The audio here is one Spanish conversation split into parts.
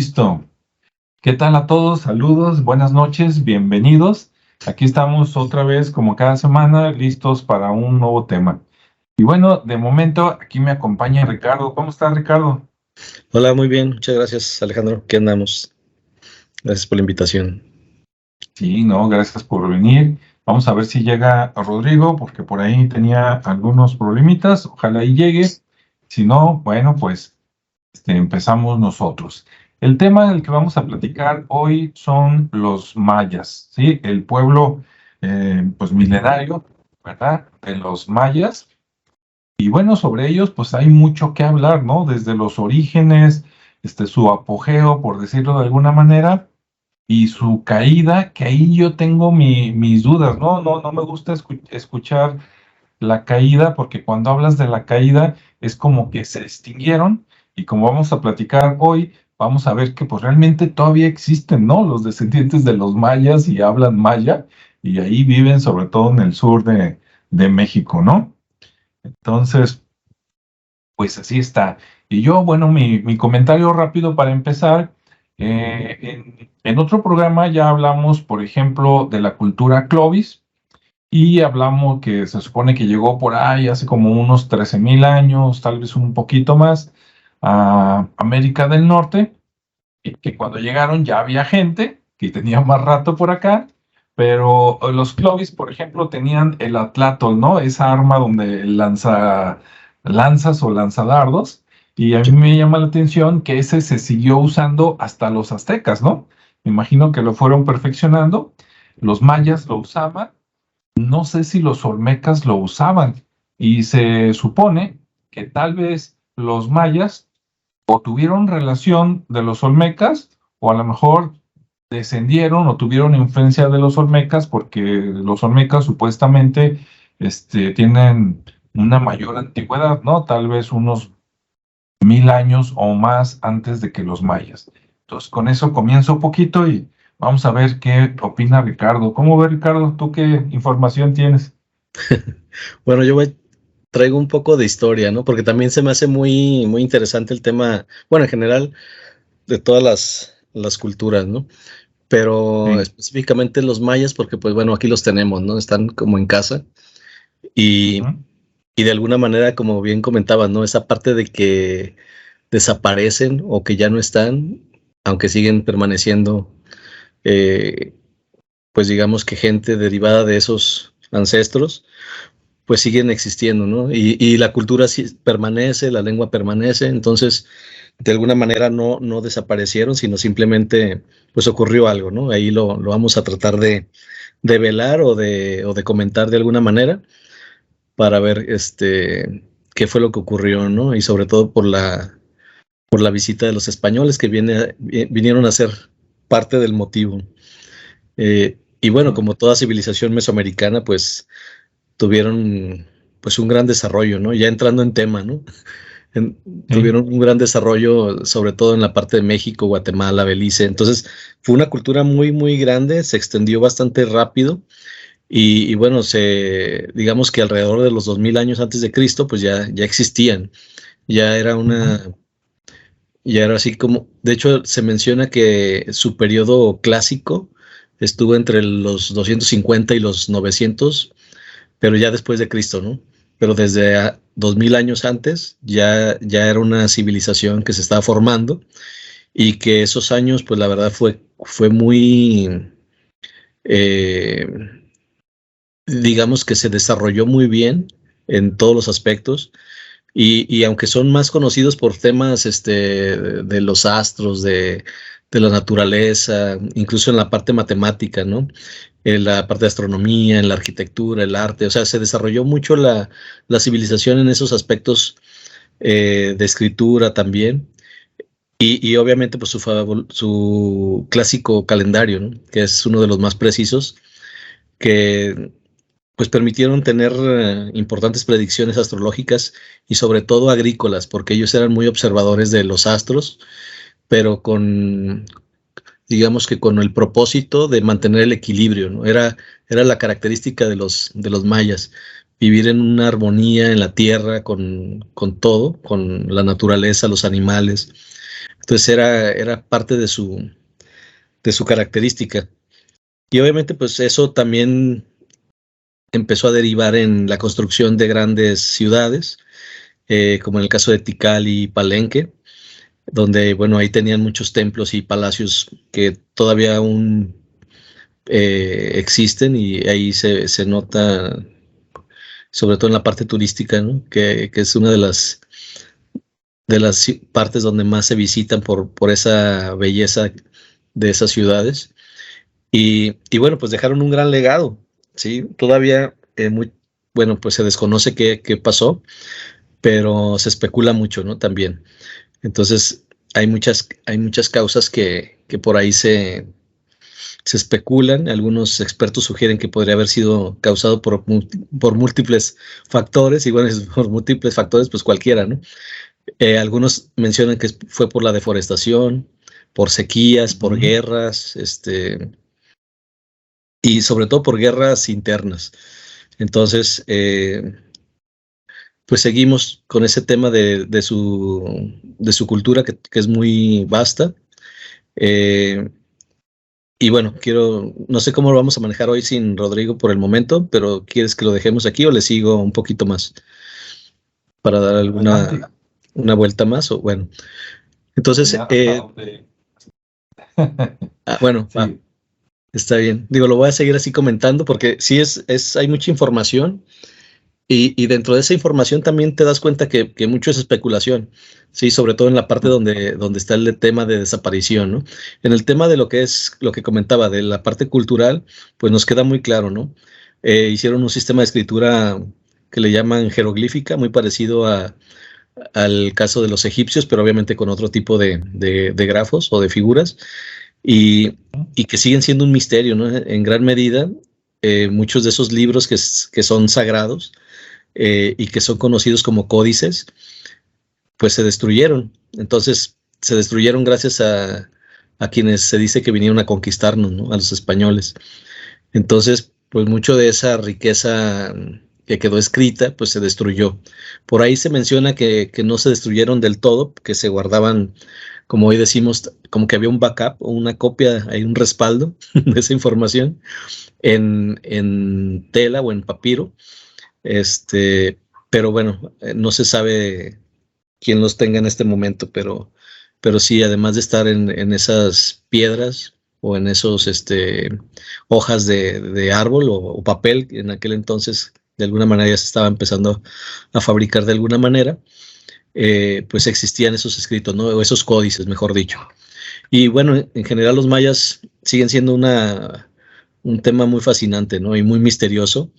Listo. ¿Qué tal a todos? Saludos, buenas noches, bienvenidos. Aquí estamos otra vez, como cada semana, listos para un nuevo tema. Y bueno, de momento aquí me acompaña Ricardo. ¿Cómo está, Ricardo? Hola, muy bien, muchas gracias, Alejandro. ¿Qué andamos? Gracias por la invitación. Sí, no, gracias por venir. Vamos a ver si llega Rodrigo, porque por ahí tenía algunos problemitas. Ojalá y llegue. Si no, bueno, pues empezamos nosotros. El tema del que vamos a platicar hoy son los mayas, ¿sí? El pueblo, pues milenario, ¿verdad? De los mayas. Y bueno, sobre ellos, pues hay mucho que hablar, ¿no? Desde los orígenes, su apogeo, por decirlo de alguna manera, y su caída, que ahí yo tengo mis dudas, ¿no? No me gusta escuchar la caída, porque cuando hablas de la caída es como que se extinguieron, y como vamos a platicar hoy, vamos a ver que pues realmente todavía existen, ¿no? Los descendientes de los mayas y hablan maya, y ahí viven sobre todo en el sur de México, ¿no? Entonces, pues así está. Y yo, bueno, mi comentario rápido para empezar. En otro programa ya hablamos, por ejemplo, de la cultura Clovis y hablamos que se supone que llegó por ahí hace como unos 13,000 años, tal vez un poquito más, a América del Norte, y que cuando llegaron ya había gente que tenía más rato por acá, pero los Clovis, por ejemplo, tenían el atlatl, ¿no? Esa arma donde lanza lanzas o lanzadardos, y a mí me llama la atención que ese se siguió usando hasta los aztecas, ¿no? Me imagino que lo fueron perfeccionando, los mayas lo usaban, no sé si los olmecas lo usaban, y se supone que tal vez los mayas o tuvieron relación de los olmecas, o a lo mejor descendieron o tuvieron influencia de los olmecas, porque los olmecas supuestamente tienen una mayor antigüedad, ¿no? Tal vez unos 1,000 años o más antes de que los mayas. Entonces, con eso comienzo un poquito y vamos a ver qué opina Ricardo. ¿Cómo ve, Ricardo? ¿Tú qué información tienes? Bueno, traigo un poco de historia, ¿no? Porque también se me hace muy, muy interesante el tema, bueno, en general, de todas las culturas, ¿no? Pero Sí. específicamente los mayas, porque pues bueno, aquí los tenemos, ¿no? Están como en casa y, Ujú. y de alguna manera, como bien comentabas, ¿no? Esa parte de que desaparecen o que ya no están, aunque siguen permaneciendo, eh, pues digamos que gente derivada de esos ancestros, pues siguen existiendo, ¿no? Y la cultura sí permanece, la lengua permanece, entonces de alguna manera no desaparecieron, sino simplemente pues ocurrió algo, ¿no? Ahí lo vamos a tratar de velar o de comentar de alguna manera para ver qué fue lo que ocurrió, ¿no? Y sobre todo por la visita de los españoles que vinieron a ser parte del motivo. Y bueno, como toda civilización mesoamericana, pues tuvieron pues un gran desarrollo, ¿no? Ya entrando en tema, ¿no? Sí. Tuvieron un gran desarrollo, sobre todo en la parte de México, Guatemala, Belice. Entonces, fue una cultura muy, muy grande, se extendió bastante rápido y bueno, digamos que alrededor de los 2000 años antes de Cristo, pues ya existían. Ya era Ujú. ya era así como, de hecho, se menciona que su periodo clásico estuvo entre los 250 y los 900, pero ya después de Cristo, ¿no? Pero desde 2000 años antes ya era una civilización que se estaba formando y que esos años, pues la verdad fue muy, eh, digamos que se desarrolló muy bien en todos los aspectos y aunque son más conocidos por temas de los astros, de la naturaleza, incluso en la parte matemática, ¿no? En la parte de astronomía, en la arquitectura, el arte, o sea, se desarrolló mucho la civilización en esos aspectos de escritura también. Y obviamente pues su clásico calendario, ¿no? Que es uno de los más precisos, que pues permitieron tener importantes predicciones astrológicas y sobre todo agrícolas, porque ellos eran muy observadores de los astros, pero digamos que con el propósito de mantener el equilibrio, ¿no? Era la característica de los mayas, vivir en una armonía en la tierra con todo, con la naturaleza, los animales. Entonces era parte de su característica. Y obviamente pues eso también empezó a derivar en la construcción de grandes ciudades, como en el caso de Tikal y Palenque, donde, bueno, ahí tenían muchos templos y palacios que todavía aún existen, y ahí se nota, sobre todo en la parte turística, ¿no? Que es una de las partes donde más se visitan por esa belleza de esas ciudades. Y bueno, pues dejaron un gran legado, ¿sí? Todavía, bueno, pues se desconoce qué pasó, pero se especula mucho, ¿no? También. Entonces, hay muchas causas que por ahí se especulan. Algunos expertos sugieren que podría haber sido causado por múltiples factores, y bueno, por múltiples factores, pues cualquiera, ¿no? Algunos mencionan que fue por la deforestación, por sequías, por guerras, y sobre todo por guerras internas. Entonces, pues seguimos con ese tema de su cultura, que es muy vasta. Y bueno, no sé cómo lo vamos a manejar hoy sin Rodrigo por el momento, pero ¿quieres que lo dejemos aquí o le sigo un poquito más para dar una vuelta más? O bueno, entonces, bueno, sí. Está bien. Digo, lo voy a seguir así comentando porque sí hay mucha información, y dentro de esa información también te das cuenta que mucho es especulación, sí, sobre todo en la parte donde está el tema de desaparición, ¿no? En el tema de lo que comentaba de la parte cultural, pues nos queda muy claro, ¿no? Hicieron un sistema de escritura que le llaman jeroglífica, muy parecido al caso de los egipcios, pero obviamente con otro tipo de grafos o de figuras. Y que siguen siendo un misterio, ¿no? En gran medida, muchos de esos libros que son sagrados, y que son conocidos como códices, pues se destruyeron. Entonces, se destruyeron gracias a quienes se dice que vinieron a conquistarnos, ¿no? A los españoles. Entonces, pues mucho de esa riqueza que quedó escrita, pues se destruyó. Por ahí se menciona que no se destruyeron del todo, que se guardaban, como hoy decimos, como que había un backup o una copia, hay un respaldo de esa información en tela o en papiro. Pero bueno, no se sabe quién los tenga en este momento, pero sí, además de estar en esas piedras o en esos hojas de árbol o papel, en aquel entonces de alguna manera ya se estaba empezando a fabricar de alguna manera, pues existían esos escritos, ¿no? O esos códices, mejor dicho. Y bueno, en general los mayas siguen siendo un tema muy fascinante, ¿no? Y muy misterioso,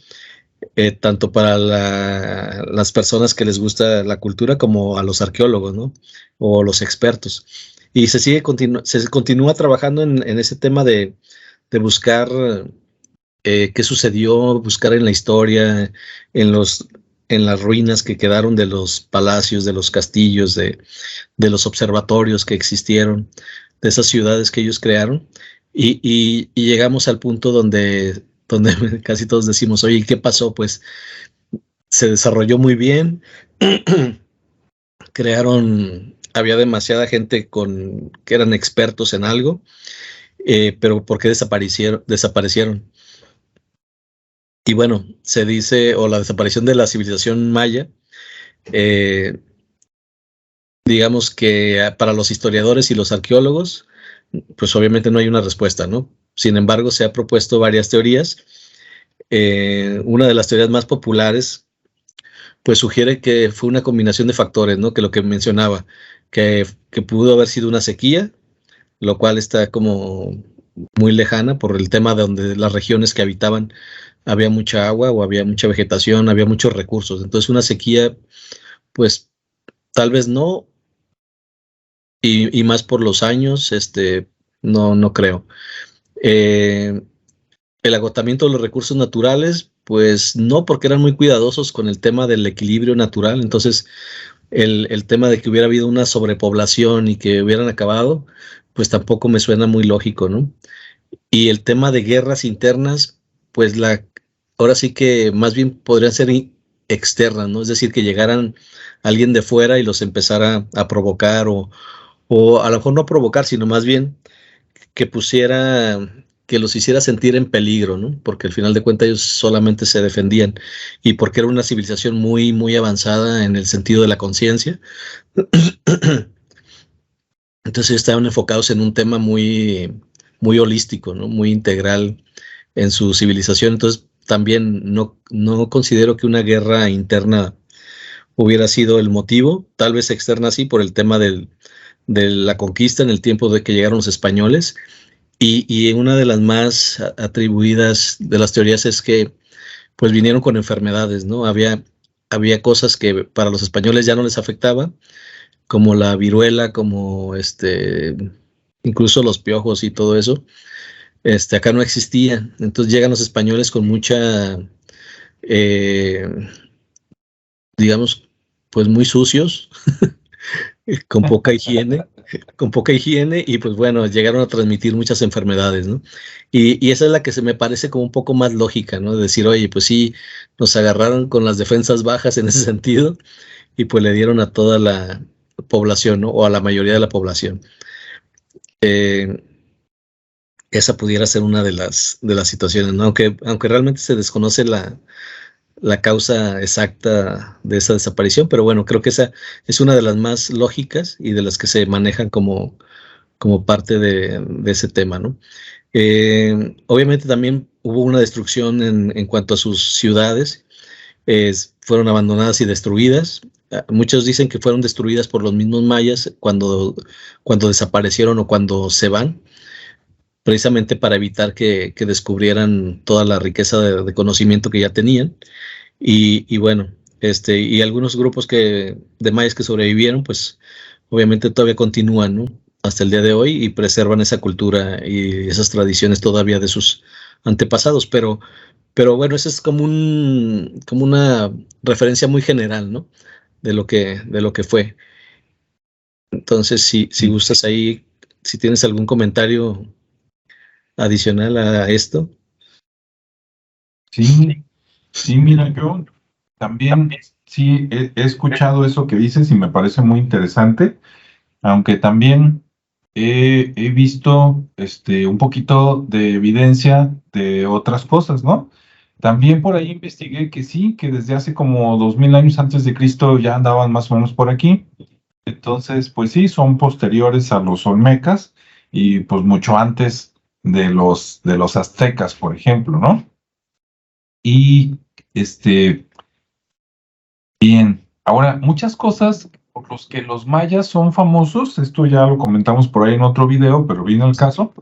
tanto para las personas que les gusta la cultura como a los arqueólogos, ¿no? O los expertos. Y se continúa trabajando en ese tema de buscar qué sucedió, buscar en la historia, en las ruinas que quedaron de los palacios, de los castillos, de los observatorios que existieron, de esas ciudades que ellos crearon, y llegamos al punto donde casi todos decimos, oye, ¿qué pasó? Pues se desarrolló muy bien, había demasiada gente que eran expertos en algo, pero ¿por qué desaparecieron? Y bueno, se dice, o la desaparición de la civilización maya, digamos que para los historiadores y los arqueólogos, pues obviamente no hay una respuesta, ¿no? Sin embargo, se ha propuesto varias teorías. Una de las teorías más populares, pues sugiere que fue una combinación de factores, ¿no? Que lo que mencionaba, que pudo haber sido una sequía, lo cual está como muy lejana por el tema de donde las regiones que habitaban había mucha agua o había mucha vegetación, había muchos recursos. Entonces una sequía, pues tal vez no, y más por los años, no creo. El agotamiento de los recursos naturales, pues no, porque eran muy cuidadosos con el tema del equilibrio natural. Entonces, el tema de que hubiera habido una sobrepoblación y que hubieran acabado, pues tampoco me suena muy lógico, ¿no? Y el tema de guerras internas, pues ahora sí que más bien podrían ser externas, ¿no? Es decir, que llegaran alguien de fuera y los empezara a provocar o a lo mejor no provocar, sino más bien que pusiera, que los hiciera sentir en peligro, ¿no? Porque al final de cuentas ellos solamente se defendían y porque era una civilización muy, muy avanzada en el sentido de la conciencia. Entonces estaban enfocados en un tema muy, muy holístico, ¿no? Muy integral en su civilización. Entonces también no considero que una guerra interna hubiera sido el motivo, tal vez externa sí, por el tema de la conquista en el tiempo de que llegaron los españoles. Y una de las más atribuidas de las teorías es que pues vinieron con enfermedades, ¿no? Había cosas que para los españoles ya no les afectaba, como la viruela, como incluso los piojos y todo eso. Acá no existía. Entonces llegan los españoles con mucha, eh, digamos, pues muy sucios, con poca higiene y pues bueno, llegaron a transmitir muchas enfermedades, ¿no? Y esa es la que se me parece como un poco más lógica, ¿no? De decir, oye, pues sí, nos agarraron con las defensas bajas en ese sentido y pues le dieron a toda la población, ¿no? O a la mayoría de la población. Eh, Esa pudiera ser una de las situaciones, ¿no? Aunque realmente se desconoce la causa exacta de esa desaparición, pero bueno, creo que esa es una de las más lógicas y de las que se manejan como parte de ese tema, ¿no? Obviamente también hubo una destrucción en cuanto a sus ciudades, fueron abandonadas y destruidas. Muchos dicen que fueron destruidas por los mismos mayas cuando desaparecieron o cuando se van, precisamente para evitar que descubrieran toda la riqueza de conocimiento que ya tenían. Y bueno, y algunos grupos de mayas que sobrevivieron, pues obviamente todavía continúan, ¿no? Hasta el día de hoy y preservan esa cultura y esas tradiciones todavía de sus antepasados, pero bueno, eso es como una referencia muy general, ¿no? De lo que fue. Entonces, si gustas ahí, si tienes algún comentario adicional a esto. Sí, sí, mira, yo también sí he escuchado eso que dices y me parece muy interesante, aunque también he visto un poquito de evidencia de otras cosas, ¿no? También por ahí investigué que sí, que desde hace como 2000 años antes de Cristo ya andaban más o menos por aquí. Entonces, pues sí, son posteriores a los olmecas y pues mucho antes de los aztecas, por ejemplo, ¿no? Y bien, ahora, muchas cosas por los que los mayas son famosos, esto ya lo comentamos por ahí en otro video, pero viene el caso,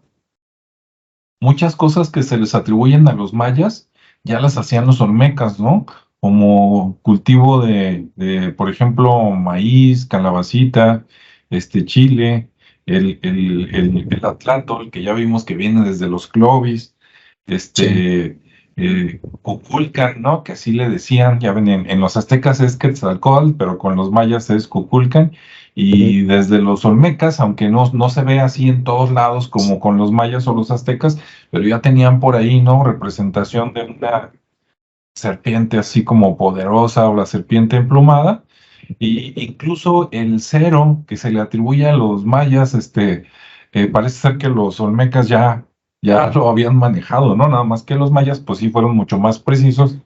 muchas cosas que se les atribuyen a los mayas ya las hacían los olmecas, ¿no? Como cultivo por ejemplo, maíz, calabacita, chile, el atlátol, que ya vimos que viene desde los clovis, Sí. Cuculcan, ¿no? Que así le decían, ya ven, en los aztecas es Quetzalcóatl, pero con los mayas es Cuculcan, Ujú. y desde los olmecas, aunque no se ve así en todos lados como con los mayas o los aztecas, pero ya tenían por ahí, ¿no? Representación de una serpiente así como poderosa o la serpiente emplumada, y incluso el cero que se le atribuye a los mayas, parece ser que los olmecas ya lo habían manejado, ¿no? Nada más que los mayas, pues sí fueron mucho más precisos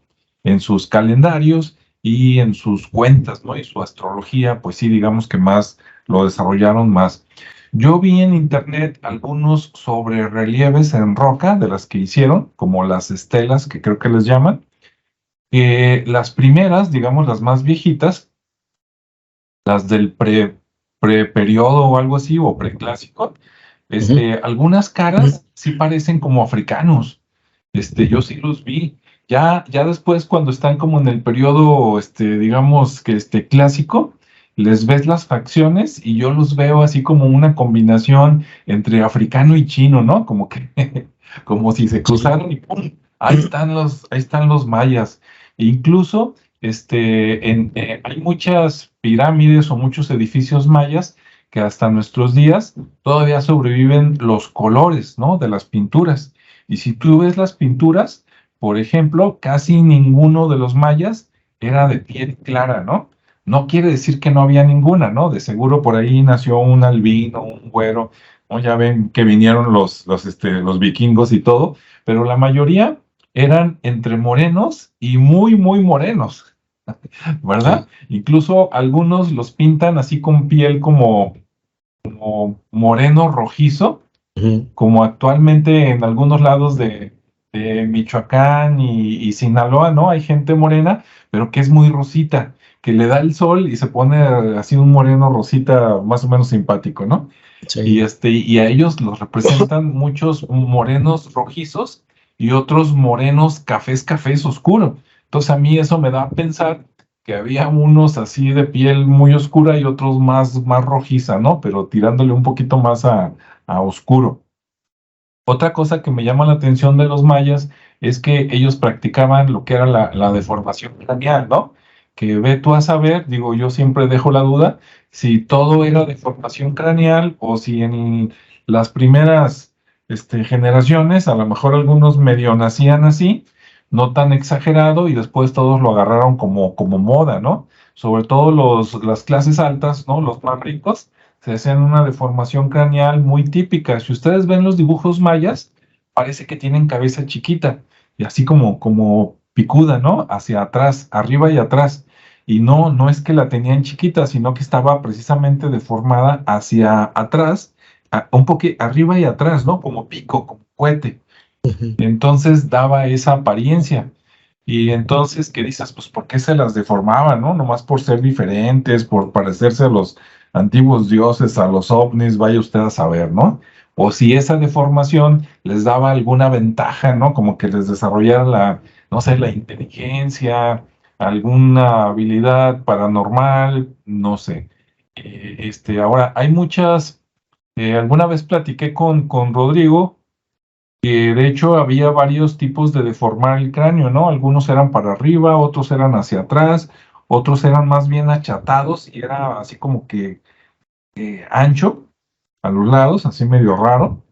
en sus calendarios y en sus cuentas, ¿no? Y su astrología, pues sí, digamos que más lo desarrollaron más. Yo vi en internet algunos sobre relieves en roca de las que hicieron, como las estelas, que creo que les llaman, que las primeras, digamos las más viejitas, las del pre-periodo o algo así, o preclásico, Ujú. algunas caras sí parecen como africanos. Yo sí los vi. Ya después, cuando están como en el periodo, digamos que clásico, les ves las facciones y yo los veo así como una combinación entre africano y chino, ¿no? Como que, como si se Sí. cruzaron y ¡pum! Ahí están los mayas. E incluso, hay muchas pirámides o muchos edificios mayas que hasta nuestros días todavía sobreviven los colores, ¿no? De las pinturas. Y si tú ves las pinturas, por ejemplo, casi ninguno de los mayas era de piel clara, ¿no? No quiere decir que no había ninguna, ¿no? De seguro por ahí nació un albino, un güero, ¿no? Ya ven que vinieron los vikingos y todo, pero la mayoría eran entre morenos y muy, muy morenos, ¿verdad? Sí. Incluso algunos los pintan así con piel como moreno rojizo, Ujú. como actualmente en algunos lados de Michoacán y Sinaloa, ¿no? Hay gente morena, pero que es muy rosita, que le da el sol y se pone así un moreno rosita más o menos simpático, ¿no? Sí. Y a ellos los representan muchos morenos rojizos y otros morenos cafés oscuro. Entonces a mí eso me da a pensar que había unos así de piel muy oscura y otros más rojiza, ¿no? Pero tirándole un poquito más a oscuro. Otra cosa que me llama la atención de los mayas es que ellos practicaban lo que era la deformación craneal, ¿no? Que ve tú a saber, digo, yo siempre dejo la duda, si todo era deformación craneal o si en las primeras generaciones, a lo mejor algunos medio nacían así, no tan exagerado, y después todos lo agarraron como moda, ¿no? Sobre todo las clases altas, ¿no? Los más ricos se hacían una deformación craneal muy típica. Si ustedes ven los dibujos mayas, parece que tienen cabeza chiquita y así como picuda, ¿no? Hacia atrás, arriba y atrás. Y no, no es que la tenían chiquita, sino que estaba precisamente deformada hacia atrás, un poco arriba y atrás, ¿no? Como pico, como cohete. Ujú. Entonces daba esa apariencia. Y entonces, ¿qué dices? Pues, ¿por qué se las deformaban, no? Nomás por ser diferentes, por parecerse a los antiguos dioses, a los ovnis, vaya usted a saber, ¿no? O si esa deformación les daba alguna ventaja, ¿no? Como que les desarrollara no sé, la inteligencia, alguna habilidad paranormal, no sé. Ahora, hay alguna vez platiqué con Rodrigo, que de hecho había varios tipos de deformar el cráneo, ¿no? Algunos eran para arriba, otros eran hacia atrás, otros eran más bien achatados y era así como que ancho a los lados, así medio raro.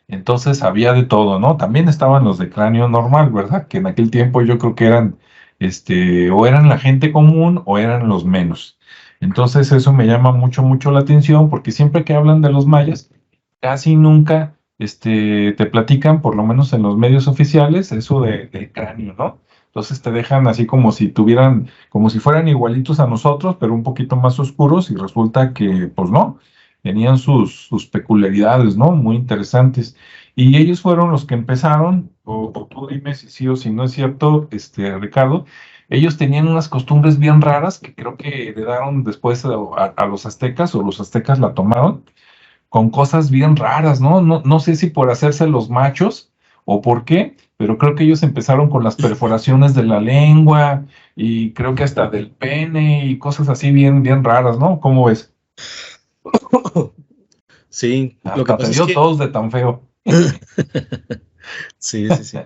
Entonces había de todo, ¿no? También estaban los de cráneo normal, ¿verdad? Que en aquel tiempo yo creo que eran, o eran la gente común o eran los menos. Entonces eso me llama mucho, mucho la atención porque siempre que hablan de los mayas, casi nunca, te platican, por lo menos en los medios oficiales, eso del cráneo, ¿no? Entonces te dejan así como si tuvieran, como si fueran igualitos a nosotros, pero un poquito más oscuros y resulta que, pues no, tenían sus peculiaridades, ¿no? Muy interesantes. Y ellos fueron los que empezaron, o tú dime si sí o si no es cierto, Ricardo, ellos tenían unas costumbres bien raras que creo que heredaron después a los aztecas, o los aztecas la tomaron, con cosas bien raras, ¿no? No, no sé si por hacerse los machos o por qué, pero creo que ellos empezaron con las perforaciones de la lengua y creo que hasta del pene y cosas así bien, bien raras, ¿no? ¿Cómo ves? Sí, lo que Hasta te pasa es dio que tos de tan feo. sí, sí, sí.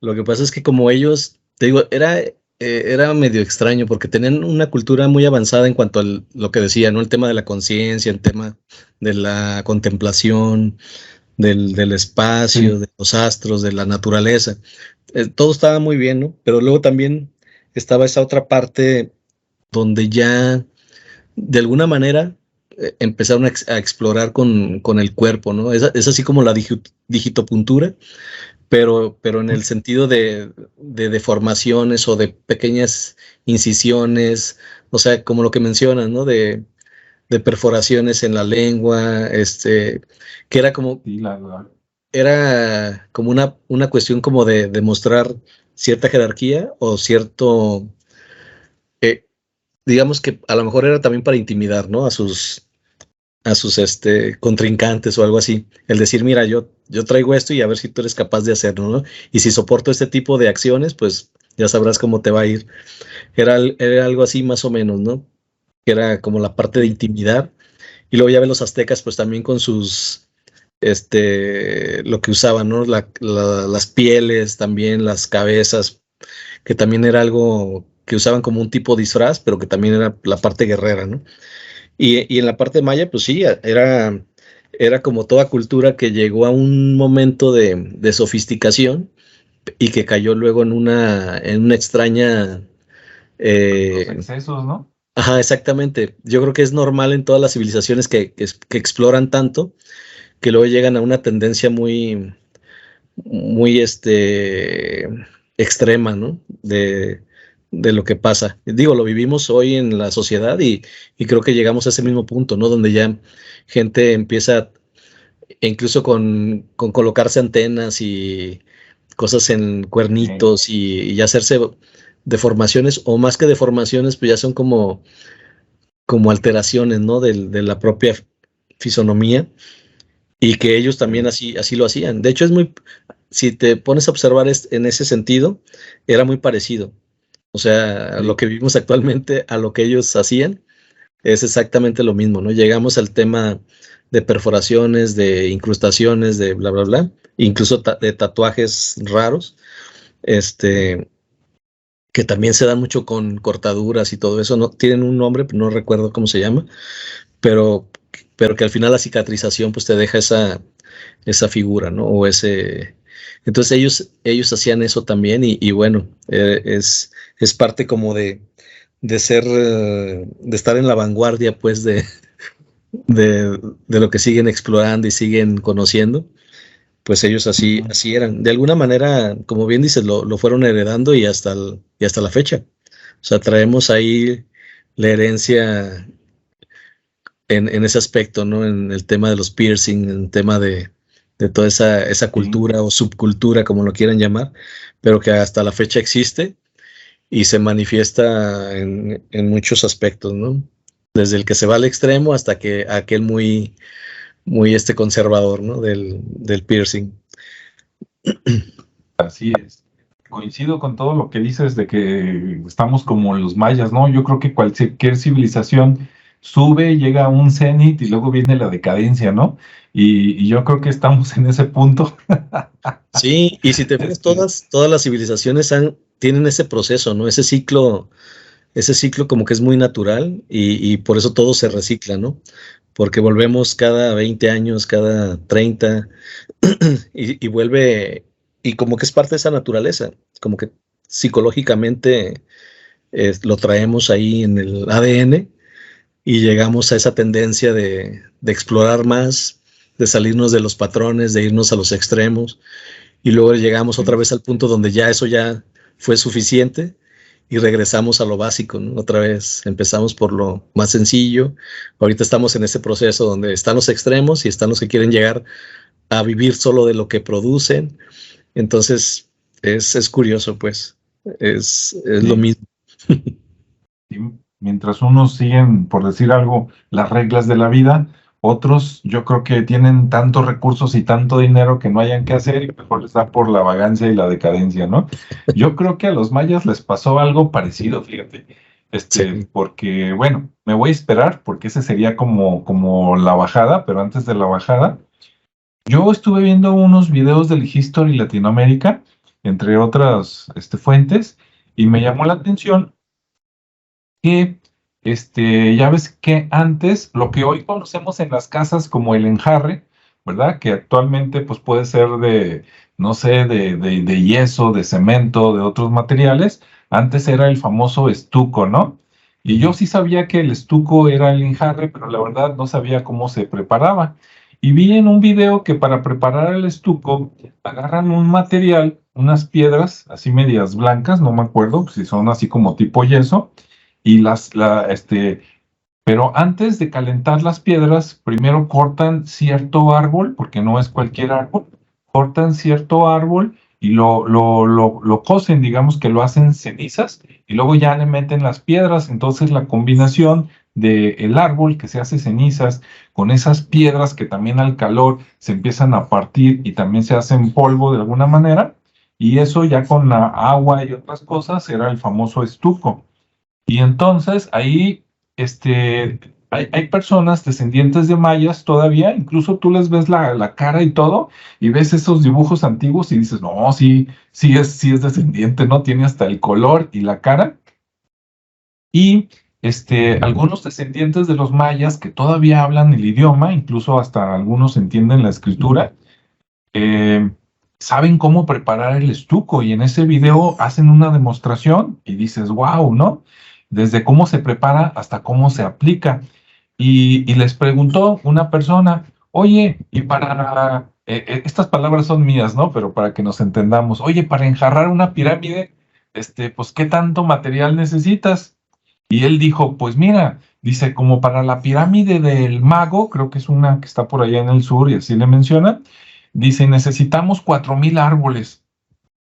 Lo que pasa es que como ellos, te digo, era medio extraño porque tenían una cultura muy avanzada en cuanto a lo que decía, ¿no? El tema de la conciencia, el tema de la contemplación, del espacio, Sí, de los astros, de la naturaleza. Todo estaba muy bien, ¿no? Pero luego también estaba esa otra parte donde ya de alguna manera empezaron a explorar con el cuerpo, ¿no? Es así como la digitopuntura, pero en el sentido de deformaciones o de pequeñas incisiones, o sea, como lo que mencionas, ¿no? De perforaciones en la lengua, que sí, era como una cuestión como de demostrar cierta jerarquía o cierto, eh, digamos que a lo mejor era también para intimidar, ¿no? A sus contrincantes o algo así. El decir, mira, yo traigo esto y a ver si tú eres capaz de hacerlo, ¿no? Y si soporto este tipo de acciones, pues ya sabrás cómo te va a ir. Era algo así más o menos, ¿no? Que era como la parte de intimidar. Y luego ya ven los aztecas, pues también con lo que usaban, ¿no? Las pieles, también las cabezas, que también era algo que usaban como un tipo de disfraz, pero que también era la parte guerrera, ¿no? Y en la parte maya, pues sí, era como toda cultura que llegó a un momento de sofisticación y que cayó luego en una extraña Los excesos, ¿no? Ajá, exactamente. Yo creo que es normal en todas las civilizaciones que exploran tanto, que luego llegan a una tendencia muy extrema, ¿no? De lo que pasa. Digo, lo vivimos hoy en la sociedad y creo que llegamos a ese mismo punto, ¿no? Donde ya gente empieza, incluso con colocarse antenas y cosas en cuernitos y hacerse deformaciones, o más que deformaciones, pues ya son como alteraciones, ¿no? De la propia fisonomía, y que ellos también así lo hacían. De hecho, si te pones a observar en ese sentido, era muy parecido. O sea, lo que vivimos actualmente a lo que ellos hacían es exactamente lo mismo, ¿no? Llegamos al tema de perforaciones, de incrustaciones, de bla, bla, bla, incluso de tatuajes raros, que también se dan mucho con cortaduras y todo eso. No tienen un nombre, pero no recuerdo cómo se llama, pero, pero que al final la cicatrización pues te deja esa figura, ¿no? Entonces ellos hacían eso también y bueno, es parte como de ser, de estar en la vanguardia, pues, de lo que siguen explorando y siguen conociendo. Pues ellos así eran. De alguna manera, como bien dices, lo fueron heredando y hasta la fecha. O sea, traemos ahí la herencia en ese aspecto, ¿no? En el tema de los piercing, en el tema de toda esa cultura o subcultura, como lo quieran llamar, pero que hasta la fecha existe y se manifiesta en muchos aspectos, ¿no? Desde el que se va al extremo hasta que aquel muy conservador, ¿no? Del piercing. Así es. Coincido con todo lo que dices de que estamos como los mayas, ¿no? Yo creo que cualquier civilización sube, llega a un cenit y luego viene la decadencia, ¿no? Y yo creo que estamos en ese punto. Sí, y si te fijas, todas las civilizaciones tienen ese proceso, ¿no? Ese ciclo como que es muy natural y por eso todo se recicla, ¿no? Porque volvemos cada 20 años, cada 30 y vuelve, y como que es parte de esa naturaleza, como que psicológicamente lo traemos ahí en el ADN y llegamos a esa tendencia de explorar más, de salirnos de los patrones, de irnos a los extremos, y luego llegamos otra vez al punto donde ya eso ya fue suficiente y regresamos a lo básico, ¿no? Otra vez empezamos por lo más sencillo. Ahorita estamos en ese proceso donde están los extremos y están los que quieren llegar a vivir solo de lo que producen. Entonces es curioso, pues, es lo mismo. Y mientras unos siguen, por decir algo, las reglas de la vida, otros yo creo que tienen tantos recursos y tanto dinero que no hayan que hacer y mejor les da por la vagancia y la decadencia, ¿no? Yo creo que a los mayas les pasó algo parecido, fíjate. Sí. Porque, bueno, me voy a esperar porque ese sería como la bajada, pero antes de la bajada, yo estuve viendo unos videos del History Latinoamérica, entre otras fuentes, y me llamó la atención que ya ves que antes, lo que hoy conocemos en las casas como el enjarre, ¿verdad? Que actualmente pues puede ser no sé, de yeso, de cemento, de otros materiales, antes era el famoso estuco, ¿no? Y yo sí sabía que el estuco era el enjarre, pero la verdad no sabía cómo se preparaba. Y vi en un video que para preparar el estuco agarran un material, unas piedras así medias blancas, no me acuerdo si son así como tipo yeso, y pero antes de calentar las piedras, primero cortan cierto árbol, porque no es cualquier árbol, cortan cierto árbol y lo cocen, digamos que lo hacen cenizas, y luego ya le meten las piedras. Entonces la combinación del árbol que se hace cenizas con esas piedras que también al calor se empiezan a partir y también se hacen polvo de alguna manera, y eso ya con la agua y otras cosas era el famoso estuco. Y entonces ahí hay personas descendientes de mayas todavía, incluso tú les ves la cara y todo, y ves esos dibujos antiguos y dices, no, sí es descendiente, ¿no? Tiene hasta el color y la cara. Y algunos descendientes de los mayas que todavía hablan el idioma, incluso hasta algunos entienden la escritura, eh, saben cómo preparar el estuco y en ese video hacen una demostración y dices, wow, ¿no? Desde cómo se prepara hasta cómo se aplica. Y les preguntó una persona, oye, y para, estas palabras son mías, ¿no? Pero para que nos entendamos, oye, para enjarrar una pirámide, pues, ¿qué tanto material necesitas? Y él dijo, pues mira, dice, como para la pirámide del mago, creo que es una que está por allá en el sur y así le menciona, dice, necesitamos 4,000 árboles.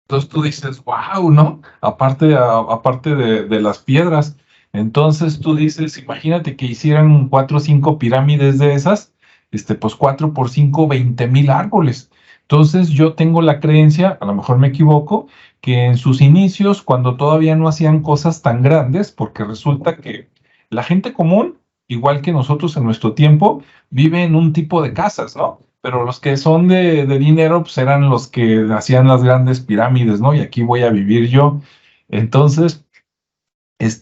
Entonces tú dices, wow, ¿no? Aparte de las piedras. Entonces tú dices, imagínate que hicieran 4 o 5 pirámides de esas, pues 4 por 5, 20,000 árboles. Entonces yo tengo la creencia, a lo mejor me equivoco, que en sus inicios, cuando todavía no hacían cosas tan grandes, porque resulta que la gente común, igual que nosotros en nuestro tiempo, vive en un tipo de casas, ¿no? Pero los que son de dinero, pues eran los que hacían las grandes pirámides, ¿no? Y aquí voy a vivir yo. Entonces,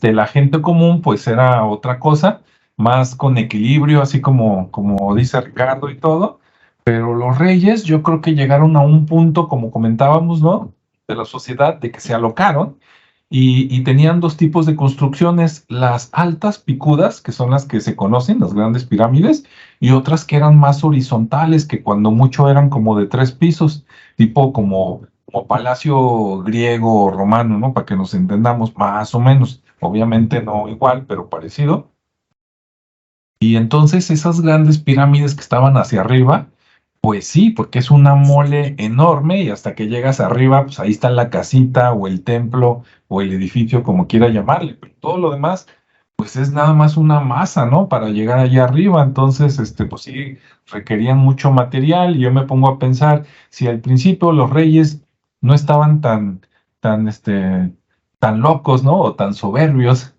la gente común, pues era otra cosa, más con equilibrio, así como dice Ricardo y todo. Pero los reyes, yo creo que llegaron a un punto, como comentábamos, ¿no? De la sociedad, de que se alocaron y tenían dos tipos de construcciones, las altas picudas, que son las que se conocen, las grandes pirámides, y otras que eran más horizontales, que cuando mucho eran como de 3 pisos, tipo como palacio griego o romano, ¿no? Para que nos entendamos más o menos, obviamente no igual, pero parecido. Y entonces esas grandes pirámides que estaban hacia arriba, pues sí, porque es una mole enorme y hasta que llegas arriba, pues ahí está la casita o el templo o el edificio, como quiera llamarle, pero todo lo demás, pues es nada más una masa, ¿no? Para llegar allá arriba. Entonces, pues sí, requerían mucho material y yo me pongo a pensar, si al principio los reyes no estaban tan, tan locos, ¿no? O tan soberbios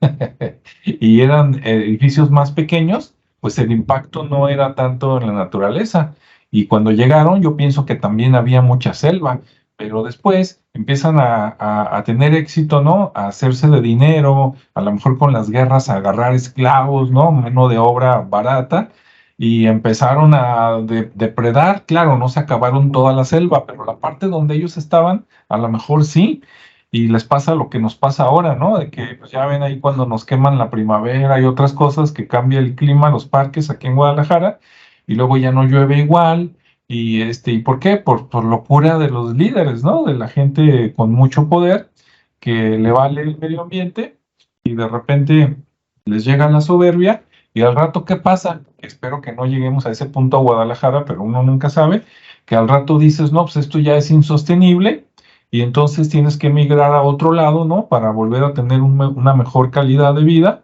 y eran edificios más pequeños, pues el impacto no era tanto en la naturaleza. Y cuando llegaron, yo pienso que también había mucha selva, pero después empiezan a tener éxito, ¿no? A hacerse de dinero, a lo mejor con las guerras, a agarrar esclavos, ¿no? Mano de obra barata, y empezaron a depredar. Claro, no se acabaron toda la selva, pero la parte donde ellos estaban, a lo mejor sí. Y les pasa lo que nos pasa ahora, ¿no? De que pues ya ven ahí cuando nos queman la primavera y otras cosas, que cambia el clima, los parques aquí en Guadalajara, y luego ya no llueve igual. ¿Y por qué? Por locura de los líderes, ¿no? De la gente con mucho poder que le vale el medio ambiente y de repente les llega la soberbia y al rato, ¿qué pasa? Espero que no lleguemos a ese punto a Guadalajara, pero uno nunca sabe, que al rato dices, no, pues esto ya es insostenible y entonces tienes que emigrar a otro lado, ¿no? Para volver a tener una mejor calidad de vida,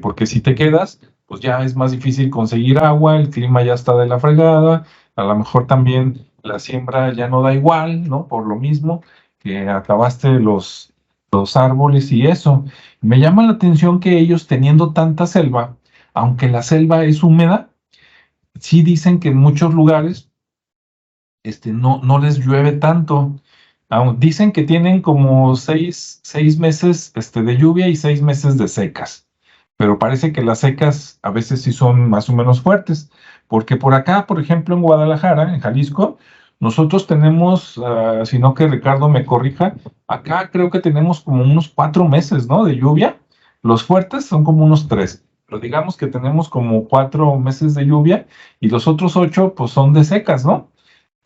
porque si te quedas, pues ya es más difícil conseguir agua, el clima ya está de la fregada, a lo mejor también la siembra ya no da igual, ¿no? Por lo mismo que acabaste los árboles y eso. Me llama la atención que ellos teniendo tanta selva, aunque la selva es húmeda, sí dicen que en muchos lugares no les llueve tanto. Dicen que tienen como seis meses de lluvia y 6 meses de secas, pero parece que las secas a veces sí son más o menos fuertes, porque por acá, por ejemplo, en Guadalajara, en Jalisco, nosotros tenemos, si no que Ricardo me corrija, acá creo que tenemos como unos 4 meses, ¿no? De lluvia. Los fuertes son como unos 3, pero digamos que tenemos como 4 meses de lluvia y los otros 8 pues son de secas, ¿no?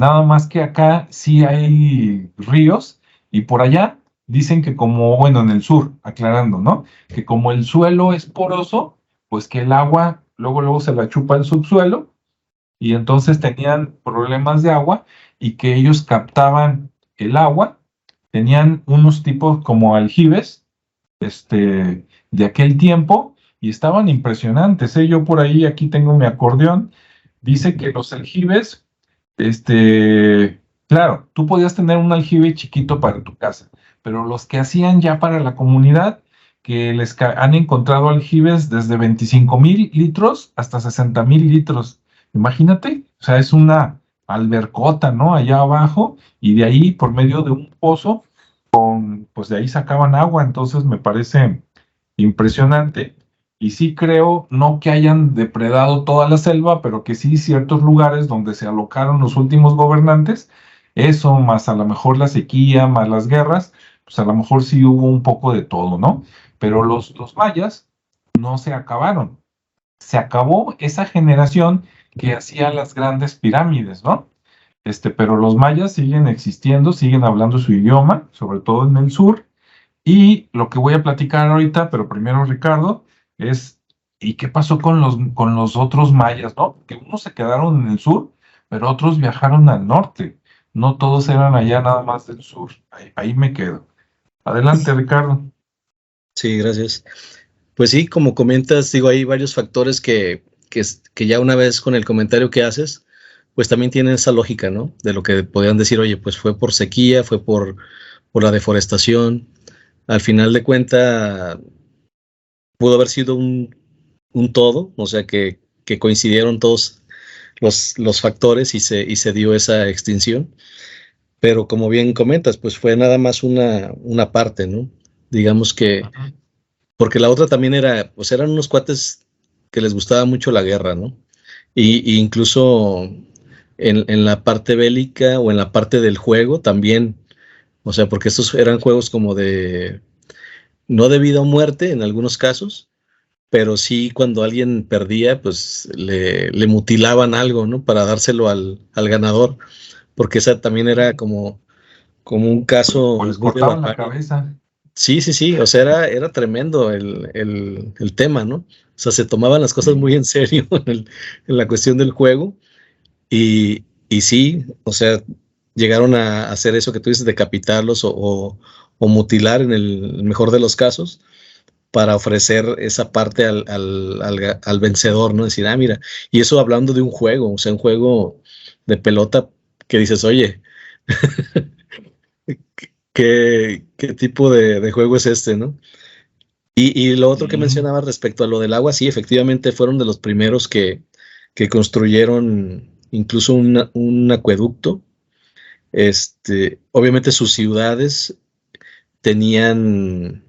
Nada más que acá sí hay ríos y por allá dicen que como, bueno, en el sur, aclarando, ¿no? Que como el suelo es poroso, pues que el agua luego se la chupa el subsuelo y entonces tenían problemas de agua y que ellos captaban el agua, tenían unos tipos como aljibes, de aquel tiempo y estaban impresionantes, ¿eh? Yo por ahí, aquí tengo mi acordeón, dice que los aljibes claro, tú podías tener un aljibe chiquito para tu casa, pero los que hacían ya para la comunidad, que han encontrado aljibes desde 25,000 litros hasta 60,000 litros. Imagínate, o sea, es una albercota, ¿no? Allá abajo, y de ahí, por medio de un pozo, pues de ahí sacaban agua, entonces me parece impresionante. Y sí creo, no que hayan depredado toda la selva, pero que sí ciertos lugares donde se alocaron los últimos gobernantes, Eso, más a lo mejor la sequía, más las guerras, pues a lo mejor sí hubo un poco de todo, ¿no? Pero los mayas no se acabaron. Se acabó esa generación que hacía las grandes pirámides, ¿no? Pero los mayas siguen existiendo, siguen hablando su idioma, sobre todo en el sur. Y lo que voy a platicar ahorita, pero primero, Ricardo, es ¿y qué pasó con los otros mayas, no? Que unos se quedaron en el sur, pero otros viajaron al norte. No todos eran allá nada más del sur. Ahí me quedo. Adelante, Ricardo. Sí, gracias. Pues sí, como comentas, digo, hay varios factores que ya una vez con el comentario que haces, pues también tienen esa lógica, ¿no? De lo que podrían decir, oye, pues fue por sequía, fue por la deforestación. Al final de cuenta, pudo haber sido un todo, o sea, que coincidieron todos los factores y se dio esa extinción. Pero como bien comentas, pues fue nada más una parte, ¿no? Digamos que, Ajá. porque la otra también era, pues eran unos cuates que les gustaba mucho la guerra, ¿no? Y incluso en la parte bélica o en la parte del juego también, o sea, porque estos eran juegos como no de vida o muerte en algunos casos, pero sí cuando alguien perdía, pues le mutilaban algo, ¿no? Para dárselo al ganador, porque esa también era como un O caso les muy de cortaban la barbarie. cabeza. Sí, sí, sí, o sea, era tremendo el tema, ¿no? O sea, se tomaban las cosas muy Sí. en serio en la cuestión del juego y sí, o sea, llegaron a hacer eso que tú dices, decapitarlos o mutilar en el mejor de los casos para ofrecer esa parte al vencedor, ¿no? Decir, mira, y eso hablando de un juego, o sea, un juego de pelota que dices, oye, ¿qué tipo de juego es este, no? Y lo otro que Sí. mencionaba respecto a lo del agua, sí, efectivamente fueron de los primeros que construyeron incluso un acueducto. Obviamente sus ciudades tenían,